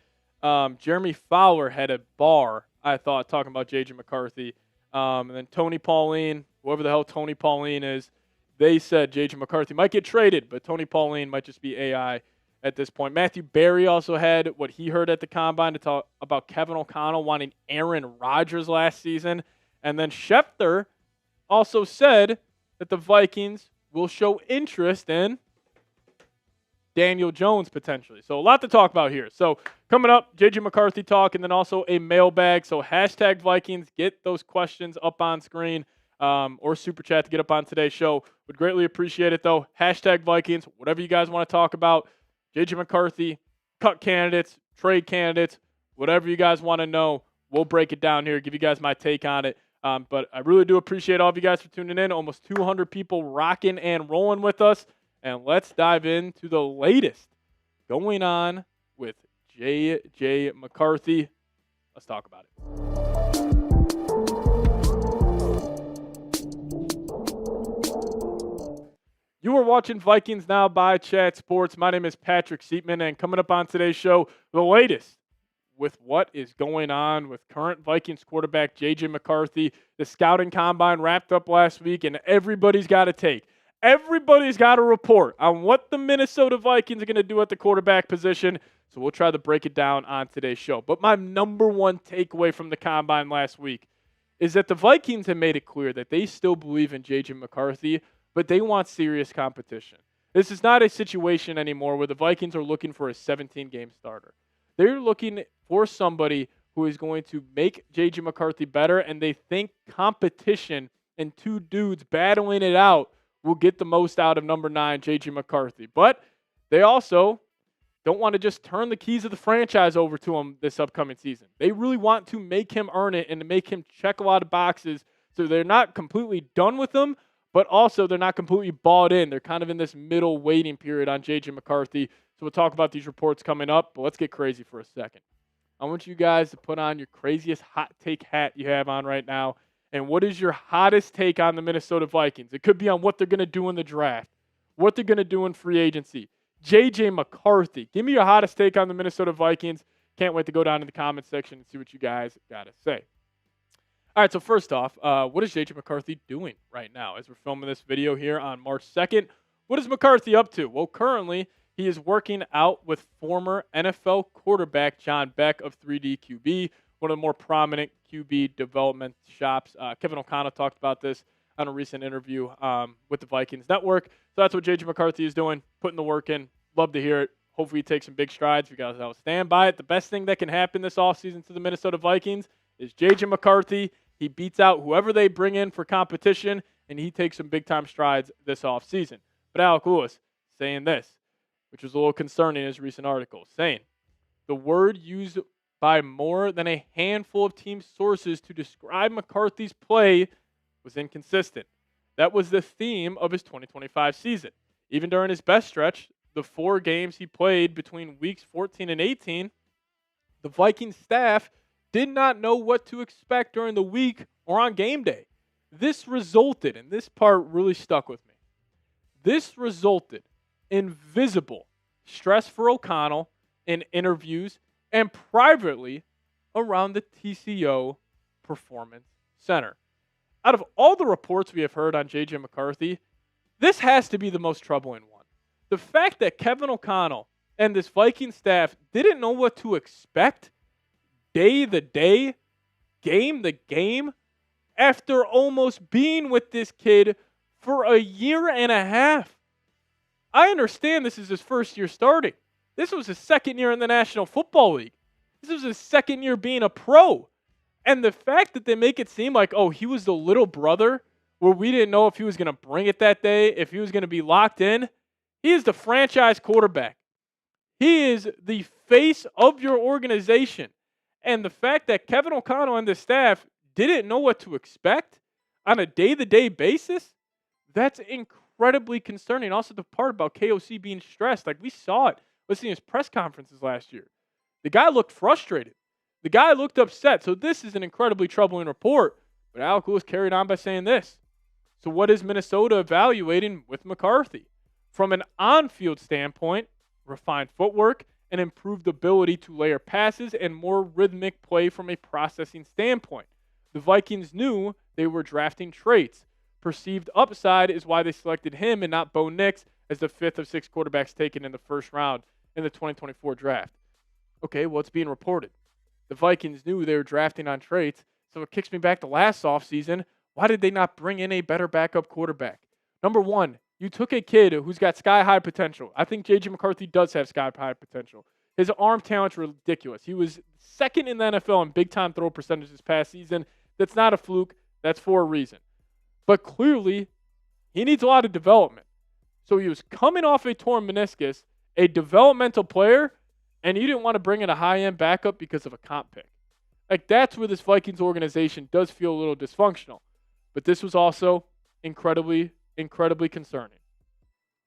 Jeremy Fowler had a bar, I thought, talking about J.J. McCarthy. And then Tony Pauline, whoever the hell Tony Pauline is, they said J.J. McCarthy might get traded, but Tony Pauline might just be AI at this point. Matthew Berry also had what he heard at the Combine to talk about Kevin O'Connell wanting Aaron Rodgers last season. And then Schefter also said that the Vikings will show interest in Daniel Jones potentially. So a lot to talk about here. So coming up, J.J. McCarthy talk, and then also a mailbag. So hashtag Vikings, get those questions up on screen. Or super chat to get up on today's show. Would greatly appreciate it, though. Hashtag Vikings, whatever you guys want to talk about. J.J. McCarthy, cut candidates, trade candidates, whatever you guys want to know. We'll break it down here, give you guys my take on it. But I really do appreciate all of you guys for tuning in. Almost 200 people rocking and rolling with us. And let's dive into the latest going on with J.J. McCarthy. Let's talk about it. You are watching Vikings Now by Chat Sports. My name is Patrick Siepman, and coming up on today's show, the latest with what is going on with current Vikings quarterback J.J. McCarthy. The scouting combine wrapped up last week, and everybody's got a take. Everybody's got a report on what the Minnesota Vikings are going to do at the quarterback position, so we'll try to break it down on today's show. But my number one takeaway from the combine last week is that the Vikings have made it clear that they still believe in J.J. McCarthy, but they want serious competition. This is not a situation anymore where the Vikings are looking for a 17-game starter. They're looking for somebody who is going to make J.J. McCarthy better, and they think competition and 2 dudes battling it out will get the most out of number 9, J.J. McCarthy. But they also don't want to just turn the keys of the franchise over to him this upcoming season. They really want to make him earn it and to make him check a lot of boxes so they're not completely done with him, but also they're not completely bought in. They're kind of in this middle waiting period on J.J. McCarthy. So we'll talk about these reports coming up, but let's get crazy for a second. I want you guys to put on your craziest hot take hat you have on right now. And what is your hottest take on the Minnesota Vikings? It could be on what they're going to do in the draft, what they're going to do in free agency. J.J. McCarthy. Give me your hottest take on the Minnesota Vikings. Can't wait to go down in the comments section and see what you guys got to say. All right, so first off, what is J.J. McCarthy doing right now as we're filming this video here on March 2nd? What is McCarthy up to? Well, currently he is working out with former NFL quarterback John Beck of 3D QB, one of the more prominent QB development shops. Kevin O'Connell talked about this on a recent interview with the Vikings Network. So that's what J.J. McCarthy is doing, putting the work in. Love to hear it. Hopefully he takes some big strides. You guys will stand by it. The best thing that can happen this offseason to the Minnesota Vikings is J.J. McCarthy. He beats out whoever they bring in for competition, and he takes some big-time strides this offseason. But Alec Lewis saying this, which was a little concerning in his recent article, saying, the word used by more than a handful of team sources to describe McCarthy's play was inconsistent. That was the theme of his 2025 season. Even during his best stretch, the 4 games he played between weeks 14 and 18, the Vikings staff did not know what to expect during the week or on game day. This resulted, and this part really stuck with me, this resulted in visible stress for O'Connell in interviews and privately around the TCO Performance Center. Out of all the reports we have heard on J.J. McCarthy, this has to be the most troubling one. The fact that Kevin O'Connell and this Viking staff didn't know what to expect day the day, game the game, after almost being with this kid for a year and a half. I understand this is his first year starting. This was his second year in the National Football League. This was his second year being a pro. And the fact that they make it seem like, oh, he was the little brother where we didn't know if he was going to bring it that day, if he was going to be locked in. He is the franchise quarterback. He is the face of your organization. And the fact that Kevin O'Connell and the staff didn't know what to expect on a day-to-day basis, that's incredibly concerning. Also, the part about KOC being stressed, like we saw it listening to his press conferences last year. The guy looked frustrated. The guy looked upset. So this is an incredibly troubling report. But Alec Lewis carried on by saying this. So what is Minnesota evaluating with McCarthy? From an on-field standpoint, refined footwork and improved ability to layer passes and more rhythmic play from a processing standpoint. The Vikings knew they were drafting traits. Perceived upside is why they selected him and not Bo Nix as the 5th of 6 quarterbacks taken in the first round in the 2024 draft. Okay, well, it's being reported. The Vikings knew they were drafting on traits, so it kicks me back to last offseason. Why did they not bring in a better backup quarterback? Number one, you took a kid who's got sky-high potential. I think J.J. McCarthy does have sky-high potential. His arm talent's ridiculous. He was second in the NFL in big-time throw percentage this past season. That's not a fluke. That's for a reason. But clearly, he needs a lot of development. So he was coming off a torn meniscus, a developmental player, and you didn't want to bring in a high-end backup because of a comp pick. Like, that's where this Vikings organization does feel a little dysfunctional. But this was also incredibly concerning.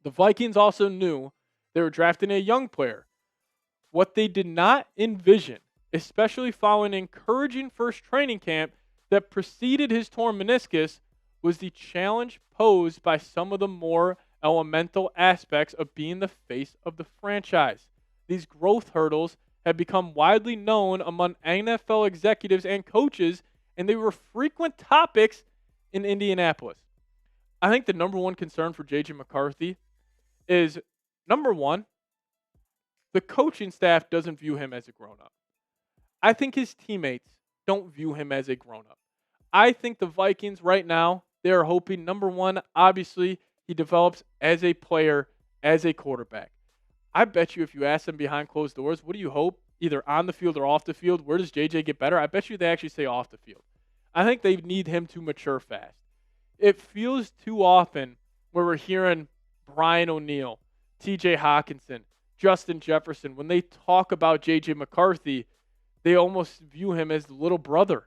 The Vikings also knew they were drafting a young player. What they did not envision, especially following an encouraging first training camp that preceded his torn meniscus, was the challenge posed by some of the more elemental aspects of being the face of the franchise. These growth hurdles have become widely known among NFL executives and coaches, and they were frequent topics in Indianapolis. I think the number one concern for J.J. McCarthy is, number one, the coaching staff doesn't view him as a grown-up. I think his teammates don't view him as a grown-up. I think the Vikings right now, they are hoping, number one, obviously, he develops as a player, as a quarterback. I bet you if you ask them behind closed doors, what do you hope, either on the field or off the field, where does JJ get better? I bet you they actually say off the field. I think they need him to mature fast. It feels too often where we're hearing Brian O'Neill, TJ Hockenson, Justin Jefferson, when they talk about J.J. McCarthy, they almost view him as the little brother.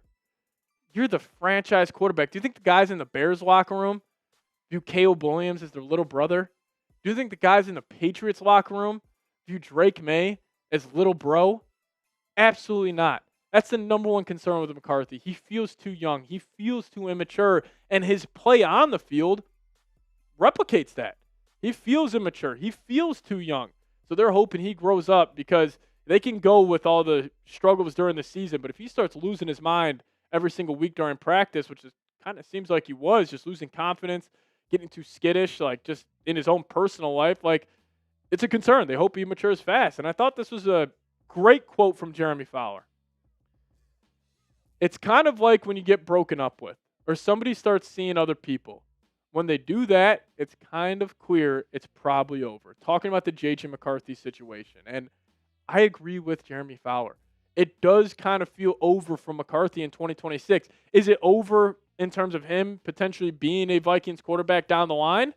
You're the franchise quarterback. Do you think the guys in the Bears locker room view Caleb Williams as their little brother? Do you think the guys in the Patriots locker room view Drake May as little bro? Absolutely not. That's the number one concern with McCarthy. He feels too young. He feels too immature. And his play on the field replicates that. He feels immature. He feels too young. So they're hoping he grows up because they can go with all the struggles during the season. But if he starts losing his mind every single week during practice, which is kind of seems like he was, just losing confidence, getting too skittish, like just in his own personal life, like it's a concern. They hope he matures fast. And I thought this was a great quote from Jeremy Fowler. It's kind of like when you get broken up with, or somebody starts seeing other people. When they do that, it's kind of clear it's probably over. Talking about the J.J. McCarthy situation, and I agree with Jeremy Fowler. It does kind of feel over for McCarthy in 2026. Is it over in terms of him potentially being a Vikings quarterback down the line?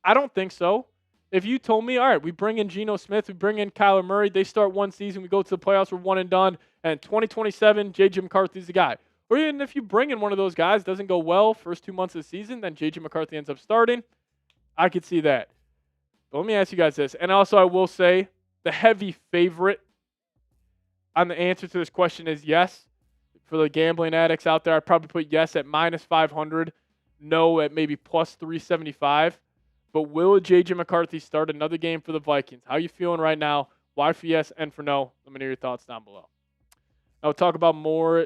I don't think so. If you told me, all right, we bring in Geno Smith, we bring in Kyler Murray, they start one season, we go to the playoffs, we're one and done, and 2027, J.J. McCarthy's the guy. Or even if you bring in one of those guys, doesn't go well first 2 months of the season, then J.J. McCarthy ends up starting, I could see that. But let me ask you guys this. And also, I will say the heavy favorite on the answer to this question is yes. For the gambling addicts out there, I'd probably put yes at minus 500, no at maybe plus 375. But will J.J. McCarthy start another game for the Vikings? How are you feeling right now? Why for yes and for no? Let me know your thoughts down below. We'll talk more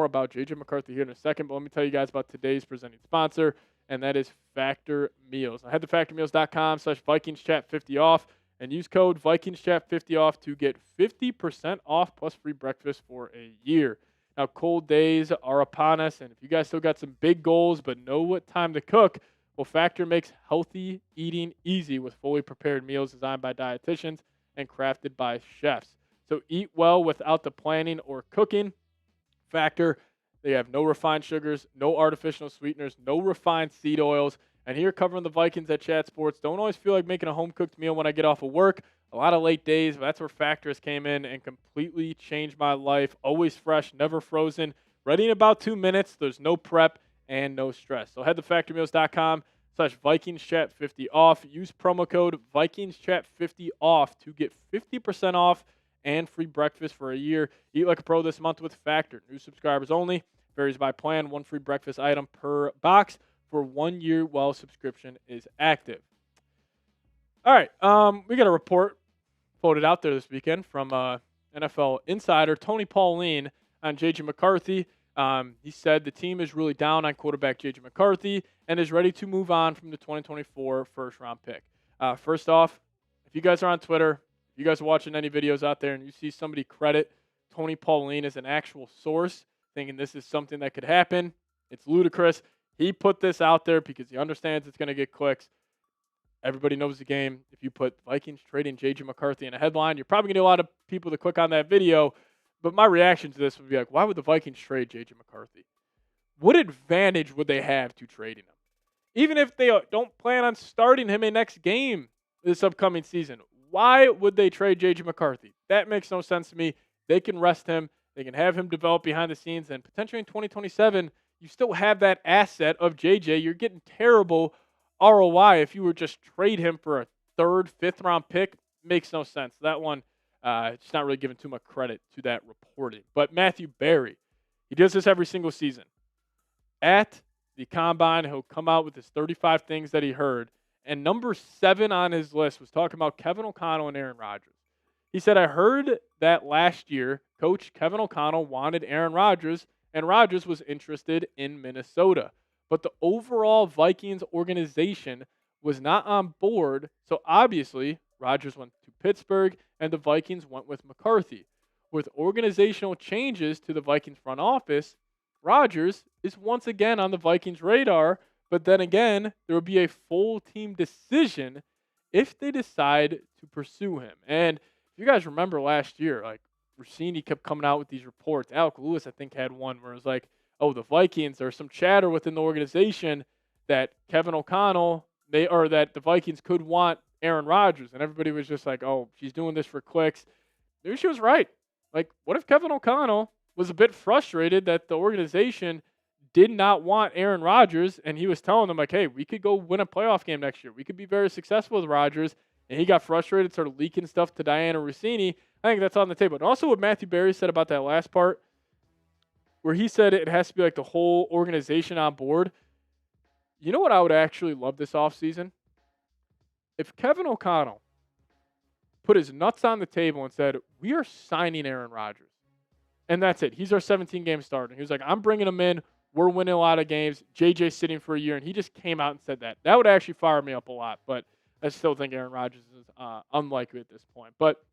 about J.J. McCarthy here in a second, but let me tell you guys about today's presenting sponsor, and that is Factor Meals. Head to factormeals.com/VikingsChat50 off and use code VikingsChat50 off to get 50% off plus free breakfast for a year. Now, cold days are upon us, and if you guys still got some big goals but know what time to cook, well, Factor makes healthy eating easy with fully prepared meals designed by dietitians and crafted by chefs. So eat well without the planning or cooking. Factor, they have no refined sugars, no artificial sweeteners, no refined seed oils. And here covering the Vikings at Chat Sports, don't always feel like making a home-cooked meal when I get off of work. A lot of late days, but that's where Factors came in and completely changed my life. Always fresh, never frozen. Ready in about 2 minutes. There's no prep and no stress. So head to factormeals.com/VikingsChat50 off. Use promo code VikingsChat50 off to get 50% off and free breakfast for a year. Eat like a pro this month with Factor. New subscribers only. Varies by plan. One free breakfast item per box for 1 year while subscription is active. All right. We got a report floated out there this weekend from NFL insider Tony Pauline on J.J. McCarthy. He said the team is really down on quarterback J.J. McCarthy and is ready to move on from the 2024 first-round pick. First off, if you guys are on Twitter, if you guys are watching any videos out there and you see somebody credit Tony Pauline as an actual source, thinking this is something that could happen, it's ludicrous. He put this out there because he understands it's going to get clicks. Everybody knows the game. If you put Vikings trading J.J. McCarthy in a headline, you're probably going to get a lot of people to click on that video. But my reaction to this would be like, why would the Vikings trade J.J. McCarthy? What advantage would they have to trading him? Even if they don't plan on starting him in next game this upcoming season, why would they trade J.J. McCarthy? That makes no sense to me. They can rest him. They can have him develop behind the scenes. And potentially in 2027, you still have that asset of J.J. You're getting terrible ROI if you were just trade him for a third, fifth-round pick. Makes no sense. That one, just not really giving too much credit to that reporting. But Matthew Berry, he does this every single season. At the Combine, he'll come out with his 35 things that he heard. And number 7 on his list was talking about Kevin O'Connell and Aaron Rodgers. He said, I heard that last year, Coach Kevin O'Connell wanted Aaron Rodgers, and Rodgers was interested in Minnesota. But the overall Vikings organization was not on board, so obviously Rodgers went to Pittsburgh, and the Vikings went with McCarthy. With organizational changes to the Vikings front office, Rodgers is once again on the Vikings' radar, but then again, there will be a full team decision if they decide to pursue him. And if you guys remember last year, like Rossini kept coming out with these reports. Alec Lewis, I think, had one where it was like, oh, the Vikings, there's some chatter within the organization that Kevin O'Connell, that the Vikings could want Aaron Rodgers. And everybody was just like, oh, she's doing this for clicks. Maybe she was right. Like, what if Kevin O'Connell was a bit frustrated that the organization did not want Aaron Rodgers, and he was telling them, like, hey, we could go win a playoff game next year. We could be very successful with Rodgers. And he got frustrated, started leaking stuff to Diana Rossini. I think that's on the table. And also what Matthew Berry said about that last part, where he said it has to be like the whole organization on board. You know what I would actually love this offseason? If Kevin O'Connell put his nuts on the table and said, we are signing Aaron Rodgers. And that's it. He's our 17-game starter. He was like, I'm bringing him in. We're winning a lot of games. JJ's sitting for a year. And he just came out and said that. That would actually fire me up a lot. But I still think Aaron Rodgers is unlikely at this point. But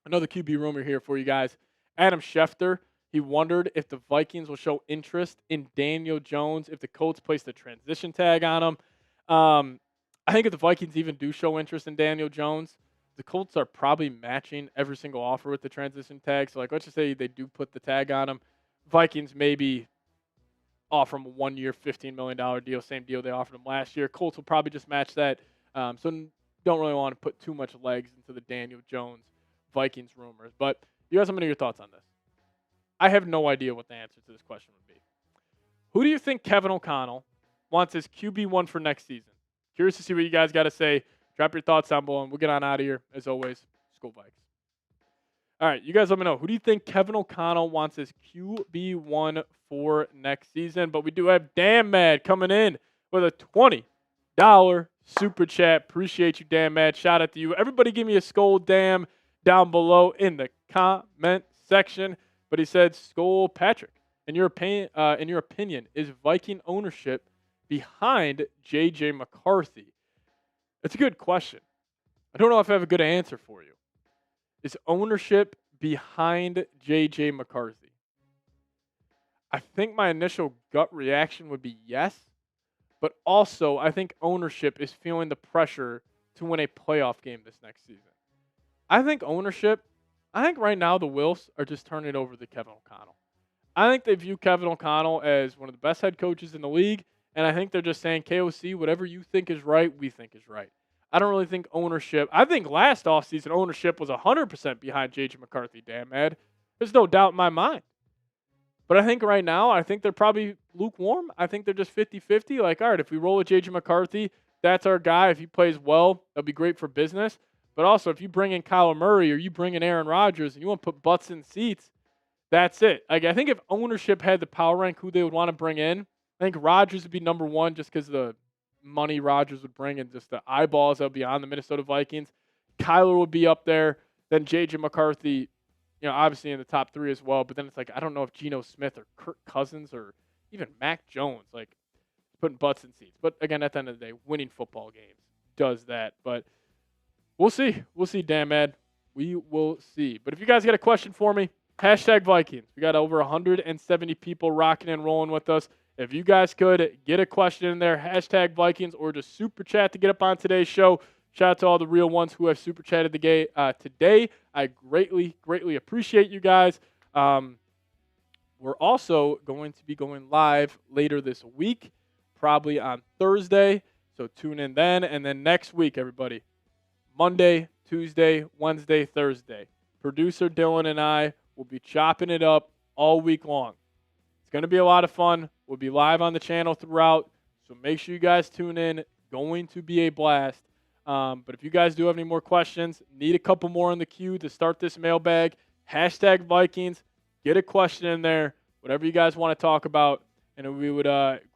another QB rumor here for you guys. Adam Schefter. He wondered if the Vikings will show interest in Daniel Jones if the Colts place the transition tag on him. I think if the Vikings even do show interest in Daniel Jones, the Colts are probably matching every single offer with the transition tag. So, like, let's just say they do put the tag on him. Vikings maybe offer him a 1-year, $15 million deal, same deal they offered him last year. Colts will probably just match that. So don't really want to put too much legs into the Daniel Jones Vikings rumors. But you guys, let me know your thoughts on this. I have no idea what the answer to this question would be. Who do you think Kevin O'Connell wants as QB1 for next season? Curious to see what you guys got to say. Drop your thoughts down below, and we'll get on out of here. As always, Skol Vikes. All right, you guys let me know. Who do you think Kevin O'Connell wants as QB1 for next season? But we do have Damn Mad coming in with a $20 super chat. Appreciate you, Damn Mad. Shout out to you. Everybody give me a Skol Damn down below in the comment section. But he said, Skol Patrick, in your opinion, is Viking ownership behind J.J. McCarthy? That's a good question. I don't know if I have a good answer for you. Is ownership behind J.J. McCarthy? I think my initial gut reaction would be yes, but also I think ownership is feeling the pressure to win a playoff game this next season. I think right now the Wilfs are just turning it over to Kevin O'Connell. I think they view Kevin O'Connell as one of the best head coaches in the league, and I think they're just saying, KOC, whatever you think is right, we think is right. I don't really think ownership. I think last offseason ownership was 100% behind J.J. McCarthy, damn Ed. There's no doubt in my mind. But I think right now, I think they're probably lukewarm. I think they're just 50-50. Like, all right, if we roll with J.J. McCarthy, that's our guy. If he plays well, that'll be great for business. But also, if you bring in Kyler Murray or you bring in Aaron Rodgers and you want to put butts in seats, that's it. Like, I think if ownership had the power rank who they would want to bring in, I think Rodgers would be number one just because of the money Rodgers would bring and just the eyeballs that would be on the Minnesota Vikings. Kyler would be up there. Then J.J. McCarthy, obviously in the top three as well. But then it's like, I don't know if Geno Smith or Kirk Cousins or even Mac Jones, like, putting butts in seats. But again, at the end of the day, winning football games does that. But we'll see. We'll see, damn Ed. We will see. But if you guys got a question for me, hashtag Vikings. We got over 170 people rocking and rolling with us. If you guys could get a question in there, hashtag Vikings, or just super chat to get up on today's show. Shout out to all the real ones who have super chatted today. I greatly, greatly appreciate you guys. We're also going to be going live later this week, probably on Thursday. So tune in then. And then next week, everybody, Monday, Tuesday, Wednesday, Thursday. Producer Dylan and I will be chopping it up all week long. It's going to be a lot of fun. We'll be live on the channel throughout. So make sure you guys tune in. Going to be a blast. But if you guys do have any more questions, need a couple more in the queue to start this mailbag, hashtag Vikings, get a question in there, whatever you guys want to talk about, and we would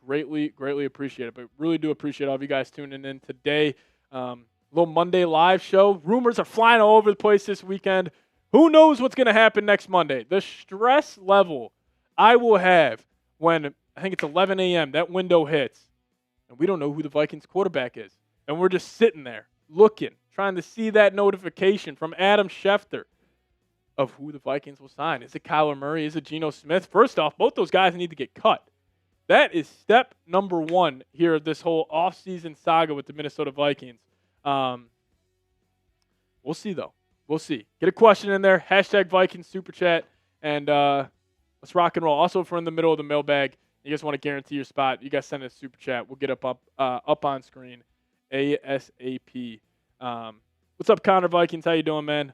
greatly, greatly appreciate it. But really do appreciate all of you guys tuning in today. Little Monday live show. Rumors are flying all over the place this weekend. Who knows what's going to happen next Monday? The stress level I will have when, I think it's 11 a.m., that window hits, and we don't know who the Vikings quarterback is. And we're just sitting there looking, trying to see that notification from Adam Schefter of who the Vikings will sign. Is it Kyler Murray? Is it Geno Smith? First off, both those guys need to get cut. That is step number one here of this whole offseason saga with the Minnesota Vikings. We'll see, though. We'll see. Get a question in there. Hashtag Vikings Super Chat. And let's rock and roll. Also, if we're in the middle of the mailbag, you guys want to guarantee your spot, you guys send a Super Chat. We'll get up on screen ASAP. What's up, Connor Vikings? How you doing, man?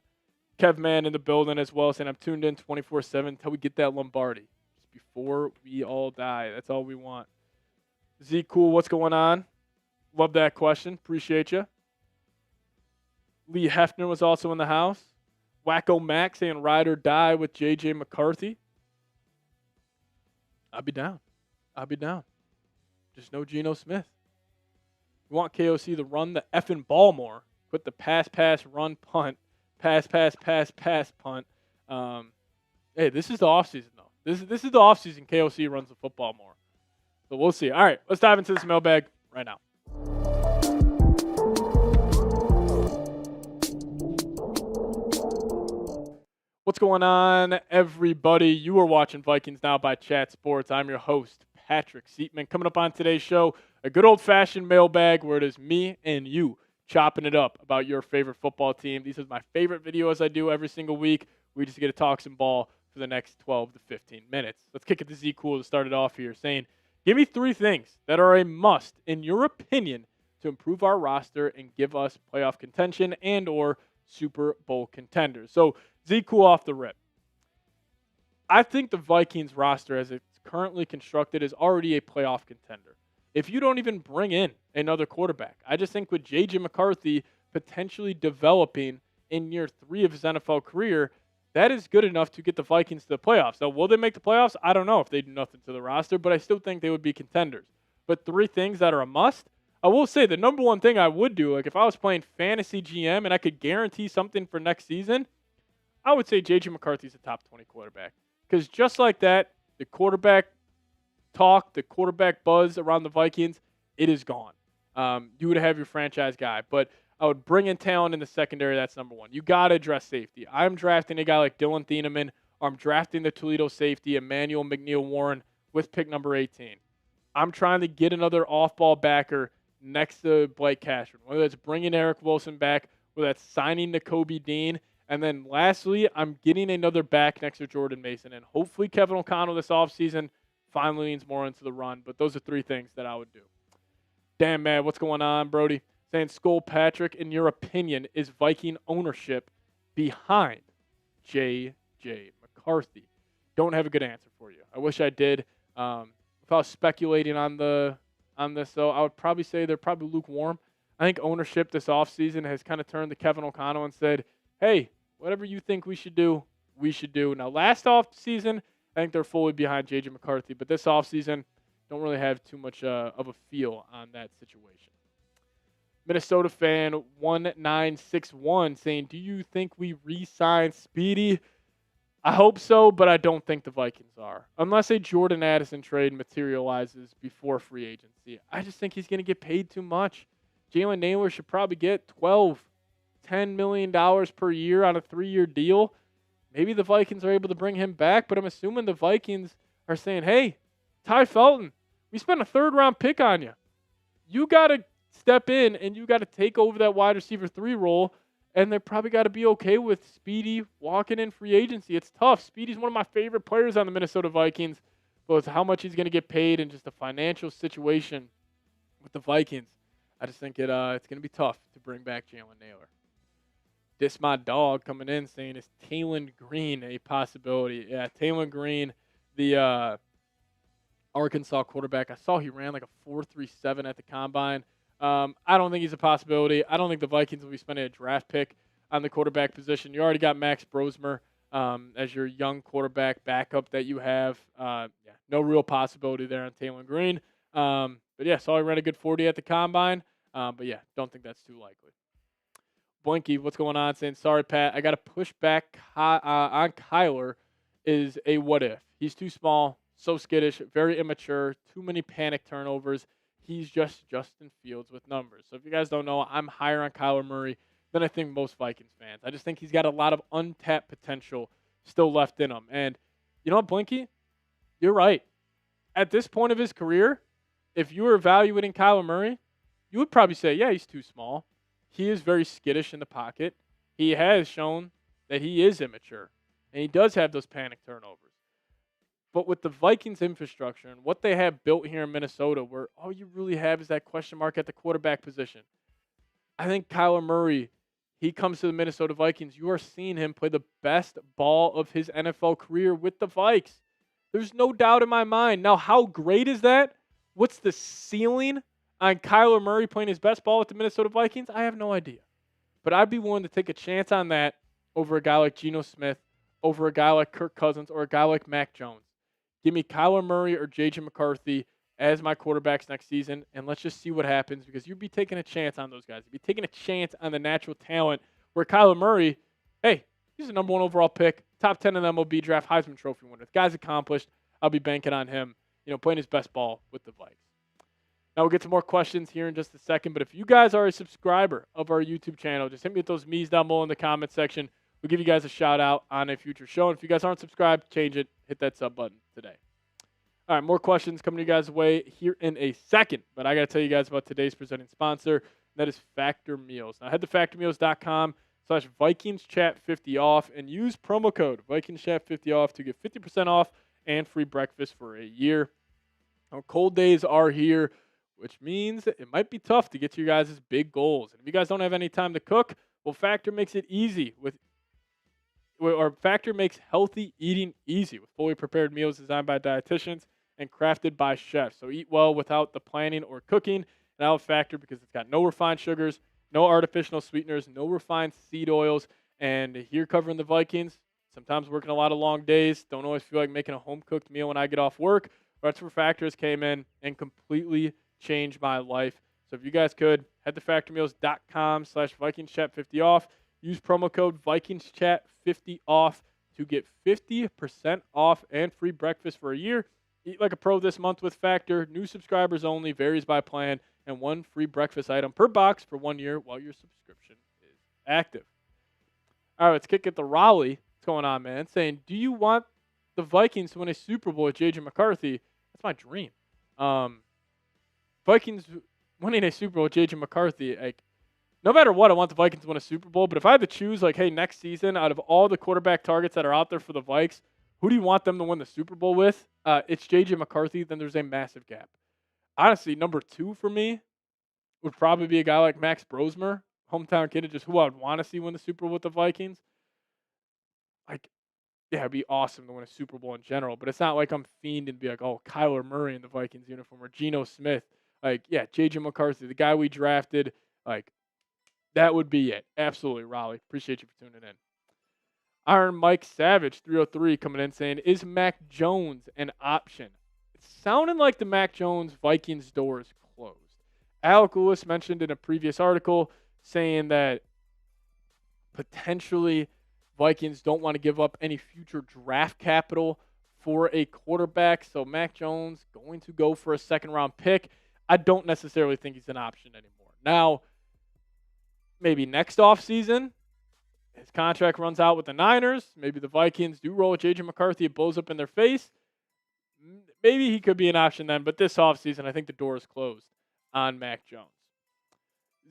Kev Man in the building as well, saying I'm tuned in 24/7 until we get that Lombardi. Just before we all die. That's all we want. Z Cool, what's going on? Love that question. Appreciate you. Lee Hefner was also in the house. Wacko Max saying ride or die with J.J. McCarthy. I'll be down. Just no Geno Smith. We want KOC to run the effing ball more. Quit the pass, run, punt. Pass, punt. Hey, this is the offseason, though. This is the offseason. KOC runs the football more. So we'll see. All right, let's dive into this mailbag right now. What's going on, everybody? You are watching Vikings Now by Chat Sports. I'm your host, Patrick Siepman. Coming up on today's show, a good old-fashioned mailbag where it is me and you chopping it up about your favorite football team. These are my favorite videos I do every single week. We just get to talk some ball for the next 12 to 15 minutes. Let's kick it to Z Cool to start it off here, saying, give me 3 things that are a must, in your opinion, to improve our roster and give us playoff contention and or Super Bowl contenders. So, Z Cool off the rip. I think the Vikings roster as it's currently constructed is already a playoff contender. If you don't even bring in another quarterback, I just think with J.J. McCarthy potentially developing in year 3 of his NFL career, that is good enough to get the Vikings to the playoffs. Now, will they make the playoffs? I don't know if they do nothing to the roster, but I still think they would be contenders. But 3 things that are a must, I will say the number one thing I would do, like if I was playing fantasy GM and I could guarantee something for next season, I would say J.J. McCarthy's a top 20 quarterback. Because just like that, the quarterback talk, the quarterback buzz around the Vikings, it is gone. You would have your franchise guy. But I would bring in talent in the secondary. That's number one. You got to address safety. I'm drafting a guy like Dylan Thieneman, or I'm drafting the Toledo safety, Emmanuel McNeil-Warren, with pick number 18. I'm trying to get another off-ball backer next to Blake Cashman, whether that's bringing Eric Wilson back, whether that's signing Nakobe Dean. And then lastly, I'm getting another back next to Jordan Mason. And hopefully Kevin O'Connell this offseason finally leans more into the run. But those are 3 things that I would do. Damn, man, what's going on, Brody? Saying, Skull Patrick, in your opinion, is Viking ownership behind J.J. McCarthy? Don't have a good answer for you. I wish I did. If I was speculating on this, though, I would probably say they're probably lukewarm. I think ownership this offseason has kind of turned to Kevin O'Connell and said, hey, whatever you think we should do, we should do. Now, last offseason, I think they're fully behind J.J. McCarthy, but this offseason, don't really have too much of a feel on that situation. Minnesota fan 1961 saying, do you think we re-sign Speedy? I hope so, but I don't think the Vikings are. Unless a Jordan Addison trade materializes before free agency. I just think he's going to get paid too much. Jalen Naylor should probably get $10 million per year on a 3-year deal. Maybe the Vikings are able to bring him back, but I'm assuming the Vikings are saying, hey, Ty Felton, we spent a 3rd-round pick on you. You got to step in and you got to take over that wide receiver 3 role, and they're probably got to be okay with Speedy walking in free agency. It's tough. Speedy's one of my favorite players on the Minnesota Vikings, but with how much he's going to get paid and just the financial situation with the Vikings, I just think it's going to be tough to bring back Jalen Naylor. This my dog coming in saying, is Taylon Green a possibility? Yeah, Taylon Green, the Arkansas quarterback. I saw he ran like a 4.37 at the combine. I don't think he's a possibility. I don't think the Vikings will be spending a draft pick on the quarterback position. You already got Max Brosmer as your young quarterback backup that you have. No real possibility there on Taylon Green. But yeah, saw he ran a good 40 at the combine. But yeah, don't think that's too likely. Blinky, what's going on? Saying, sorry, Pat, I got to push back on Kyler is a what if. He's too small, so skittish, very immature, too many panic turnovers. He's just Justin Fields with numbers. So if you guys don't know, I'm higher on Kyler Murray than I think most Vikings fans. I just think he's got a lot of untapped potential still left in him. And you know what, Blinky? You're right. At this point of his career, if you were evaluating Kyler Murray, you would probably say, yeah, he's too small. He is very skittish in the pocket. He has shown that he is immature, and he does have those panic turnovers. But with the Vikings infrastructure and what they have built here in Minnesota, where all you really have is that question mark at the quarterback position, I think Kyler Murray, he comes to the Minnesota Vikings, you are seeing him play the best ball of his NFL career with the Vikes. There's no doubt in my mind. Now, how great is that? What's the ceiling on Kyler Murray playing his best ball with the Minnesota Vikings? I have no idea. But I'd be willing to take a chance on that over a guy like Geno Smith, over a guy like Kirk Cousins, or a guy like Mac Jones. Give me Kyler Murray or J.J. McCarthy as my quarterbacks next season, and let's just see what happens, because you'd be taking a chance on those guys. You'd be taking a chance on the natural talent, where Kyler Murray, hey, he's the number 1 overall pick, top 10 in the MLB draft, Heisman Trophy winner. The guy's accomplished. I'll be banking on him, playing his best ball with the Vikes. Now we'll get to more questions here in just a second, but if you guys are a subscriber of our YouTube channel, just hit me with those me's down below in the comment section. we'll give you guys a shout out on a future show. And if you guys aren't subscribed, change it. Hit that sub button today. All right, more questions coming to you guys' way here in a second. But I got to tell you guys about today's presenting sponsor. That is Factor Meals. Now, head to factormeals.com/VikingsChat50 off and use promo code VikingsChat50 off to get 50% off and free breakfast for a year. Now, cold days are here, which means it might be tough to get to your guys' big goals. And if you guys don't have any time to cook, well, Factor makes it easy Factor makes healthy eating easy with fully prepared meals designed by dietitians and crafted by chefs. So eat well without the planning or cooking. And I love Factor because it's got no refined sugars, no artificial sweeteners, no refined seed oils. And here covering the Vikings, sometimes working a lot of long days, don't always feel like making a home-cooked meal when I get off work. That's where Factors came in and completely changed my life. So if you guys could, head to factormeals.com/VikingsChat50 off. Use promo code VikingsChat50 off to get 50% off and free breakfast for a year. Eat like a pro this month with Factor. New subscribers only, varies by plan, and one free breakfast item per box for 1 year while your subscription is active. All right, let's kick it to Raleigh. What's going on, man? Saying, do you want the Vikings to win a Super Bowl with J.J. McCarthy? That's my dream. Vikings winning a Super Bowl with J.J. McCarthy, no matter what, I want the Vikings to win a Super Bowl. But if I had to choose, hey, next season, out of all the quarterback targets that are out there for the Vikes, who do you want them to win the Super Bowl with? It's J.J. McCarthy. Then there's a massive gap. Honestly, number 2 for me would probably be a guy like Max Brosmer, hometown kid, just who I would want to see win the Super Bowl with the Vikings. Yeah, it'd be awesome to win a Super Bowl in general. But it's not like I'm fiending to be like, oh, Kyler Murray in the Vikings uniform or Geno Smith. J.J. McCarthy, the guy we drafted, that would be it. Absolutely, Raleigh. Appreciate you for tuning in. Iron Mike Savage, 303, coming in saying, is Mac Jones an option? It's sounding like the Mac Jones Vikings door is closed. Alec Lewis mentioned in a previous article saying that potentially Vikings don't want to give up any future draft capital for a quarterback. So Mac Jones going to go for a second-round pick. I don't necessarily think he's an option anymore. Now, maybe next offseason, his contract runs out with the Niners. Maybe the Vikings do roll with J.J. McCarthy. It blows up in their face. Maybe he could be an option then. But this offseason, I think the door is closed on Mac Jones.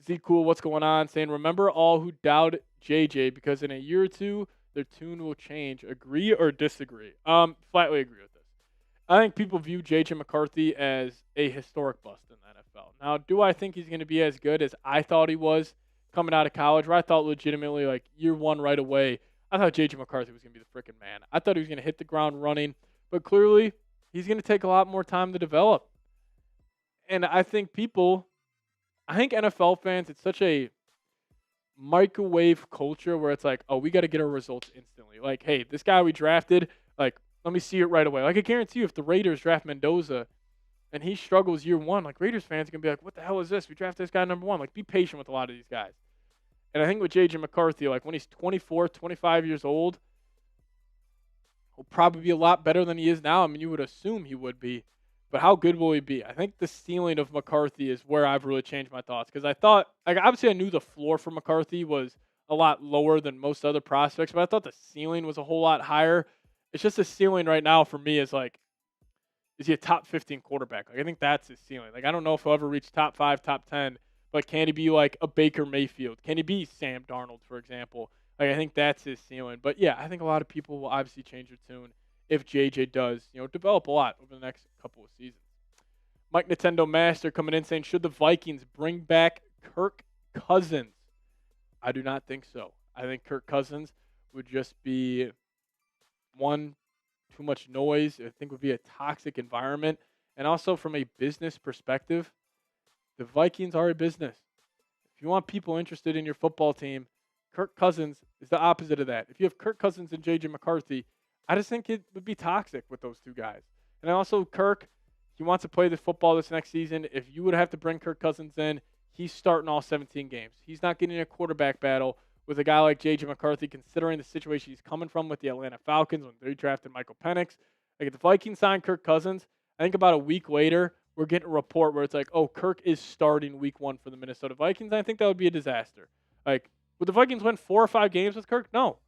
Z Cool, what's going on? Saying, remember all who doubt J.J. because in a year or two, their tune will change. Agree or disagree? Flatly agree with this. I think people view J.J. McCarthy as a historic bust in the NFL. Now, do I think he's going to be as good as I thought he was coming out of college, where I thought legitimately, year one right away, I thought J.J. McCarthy was going to be the freaking man. I thought he was going to hit the ground running, but clearly he's going to take a lot more time to develop. And I think NFL fans, it's such a microwave culture where it's like, oh, we got to get our results instantly. Hey, this guy we drafted, let me see it right away. I guarantee you if the Raiders draft Mendoza and he struggles year one, Raiders fans are going to be like, what the hell is this? We drafted this guy number 1. Be patient with a lot of these guys. And I think with J.J. McCarthy, when he's 24, 25 years old, he'll probably be a lot better than he is now. I mean, you would assume he would be. But how good will he be? I think the ceiling of McCarthy is where I've really changed my thoughts. Because I thought, obviously I knew the floor for McCarthy was a lot lower than most other prospects, but I thought the ceiling was a whole lot higher. It's just the ceiling right now for me is is he a top 15 quarterback? I think that's his ceiling. I don't know if he'll ever reach top 5, top 10, but can he be a Baker Mayfield? Can he be Sam Darnold, for example? I think that's his ceiling. But yeah, I think a lot of people will obviously change their tune if JJ does, develop a lot over the next couple of seasons. Mike Nintendo Master coming in saying, should the Vikings bring back Kirk Cousins? I do not think so. I think Kirk Cousins would just be, one, too much noise. I think would be a toxic environment. And also from a business perspective, the Vikings are a business. If you want people interested in your football team, Kirk Cousins is the opposite of that. If you have Kirk Cousins and J.J. McCarthy, I just think it would be toxic with those two guys. And also Kirk, he wants to play the football this next season. If you would have to bring Kirk Cousins in, he's starting all 17 games. He's not getting a quarterback battle with a guy like J.J. McCarthy, considering the situation he's coming from with the Atlanta Falcons when they drafted Michael Penix. If the Vikings sign Kirk Cousins, I think about a week later, we're getting a report where it's Kirk is starting week 1 for the Minnesota Vikings. And I think that would be a disaster. Would the Vikings win 4 or 5 games with Kirk? No.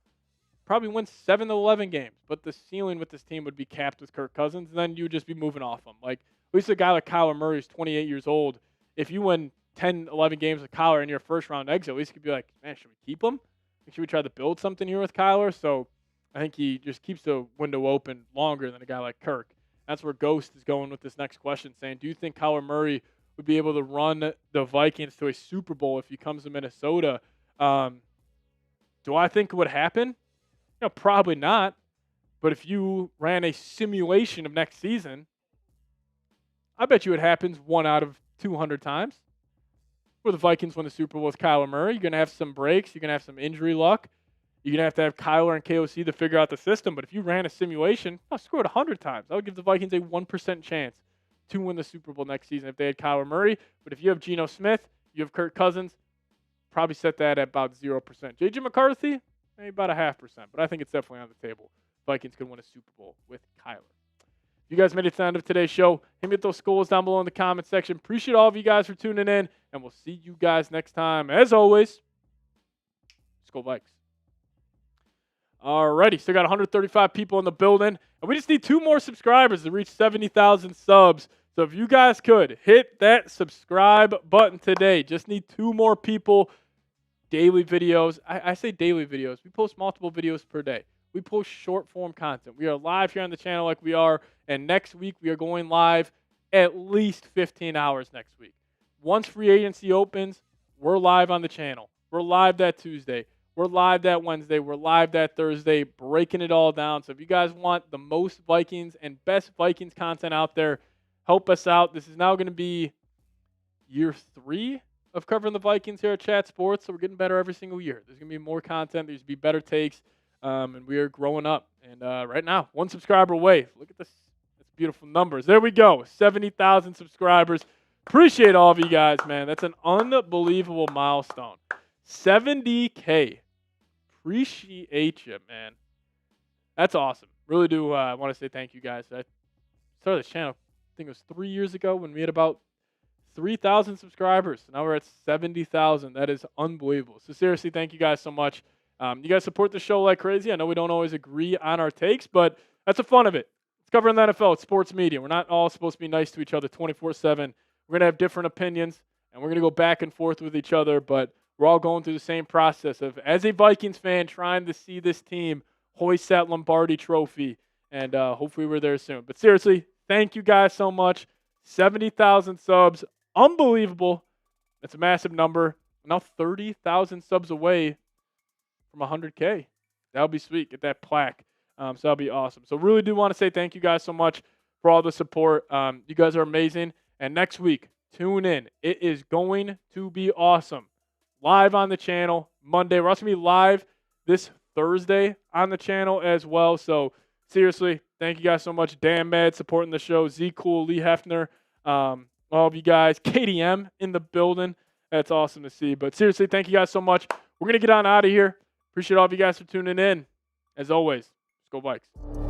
probably win 7 to 11 games, but the ceiling with this team would be capped with Kirk Cousins, and then you would just be moving off him. Like, at least a guy like Kyler Murray is 28 years old. If you win 10, 11 games with Kyler in your first round exit, at least you could be like, man, should we keep him? Should we try to build something here with Kyler? So I think he just keeps the window open longer than a guy like Kirk. That's where Ghost is going with this next question, saying, do you think Kyler Murray would be able to run the Vikings to a Super Bowl if he comes to Minnesota? Do I think it would happen? Probably not. But if you ran a simulation of next season, I bet you it happens 1 out of 200 times where the Vikings win the Super Bowl with Kyler Murray. You're going to have some breaks. You're going to have some injury luck. You're going to have Kyler and KOC to figure out the system. But if you ran a simulation, I'll score it 100 times. I would give the Vikings a 1% chance to win the Super Bowl next season if they had Kyler Murray. But if you have Geno Smith, you have Kirk Cousins, probably set that at about 0%. J.J. McCarthy, maybe about 0.5%. But I think it's definitely on the table. Vikings could win a Super Bowl with Kyler. If you guys made it to the end of today's show, hit me with those scores down below in the comment section. Appreciate all of you guys for tuning in, and we'll see you guys next time. As always, Skol Vikes. Alrighty, still got 135 people in the building, and we just need 2 more subscribers to reach 70,000 subs. So if you guys could hit that subscribe button today, just need 2 more people. Daily videos. I say daily videos. We post multiple videos per day. We post short form content. We are live here on the channel like we are, and next week we are going live at least 15 hours next week. Once free agency opens, we're live on the channel. We're live that Tuesday. We're live that Wednesday. We're live that Thursday, breaking it all down. So if you guys want the most Vikings and best Vikings content out there, help us out. This is now going to be year 3 of covering the Vikings here at Chat Sports, so we're getting better every single year. There's going to be more content. There's going to be better takes, and we are growing up. And right now, 1 subscriber away. Look at this. That's beautiful numbers. There we go. 70,000 subscribers. Appreciate all of you guys, man. That's an unbelievable milestone. 70K. Appreciate you, man. That's awesome. Really do want to say thank you guys. I started this channel, I think it was 3 years ago when we had about 3,000 subscribers. Now we're at 70,000. That is unbelievable. So seriously, thank you guys so much. You guys support the show like crazy. I know we don't always agree on our takes, but that's the fun of it. It's covering the NFL. It's sports media. We're not all supposed to be nice to each other 24/7. We're going to have different opinions, and we're going to go back and forth with each other, but we're all going through the same process of, as a Vikings fan, trying to see this team hoist that Lombardi trophy, and hopefully we're there soon. But seriously, thank you guys so much. 70,000 subs. Unbelievable. That's a massive number. Now 30,000 subs away from 100K. That'll be sweet. Get that plaque. So that'll be awesome. So really do want to say thank you guys so much for all the support. You guys are amazing. And next week, tune in. It is going to be awesome. Live on the channel Monday. We're also going to be live this Thursday on the channel as well. So seriously, thank you guys so much. Dan Mad supporting the show. Z Cool, Lee Hefner. All of you guys, KDM in the building. That's awesome to see. But seriously, thank you guys so much. We're going to get on out of here. Appreciate all of you guys for tuning in. As always, let's go Vikes.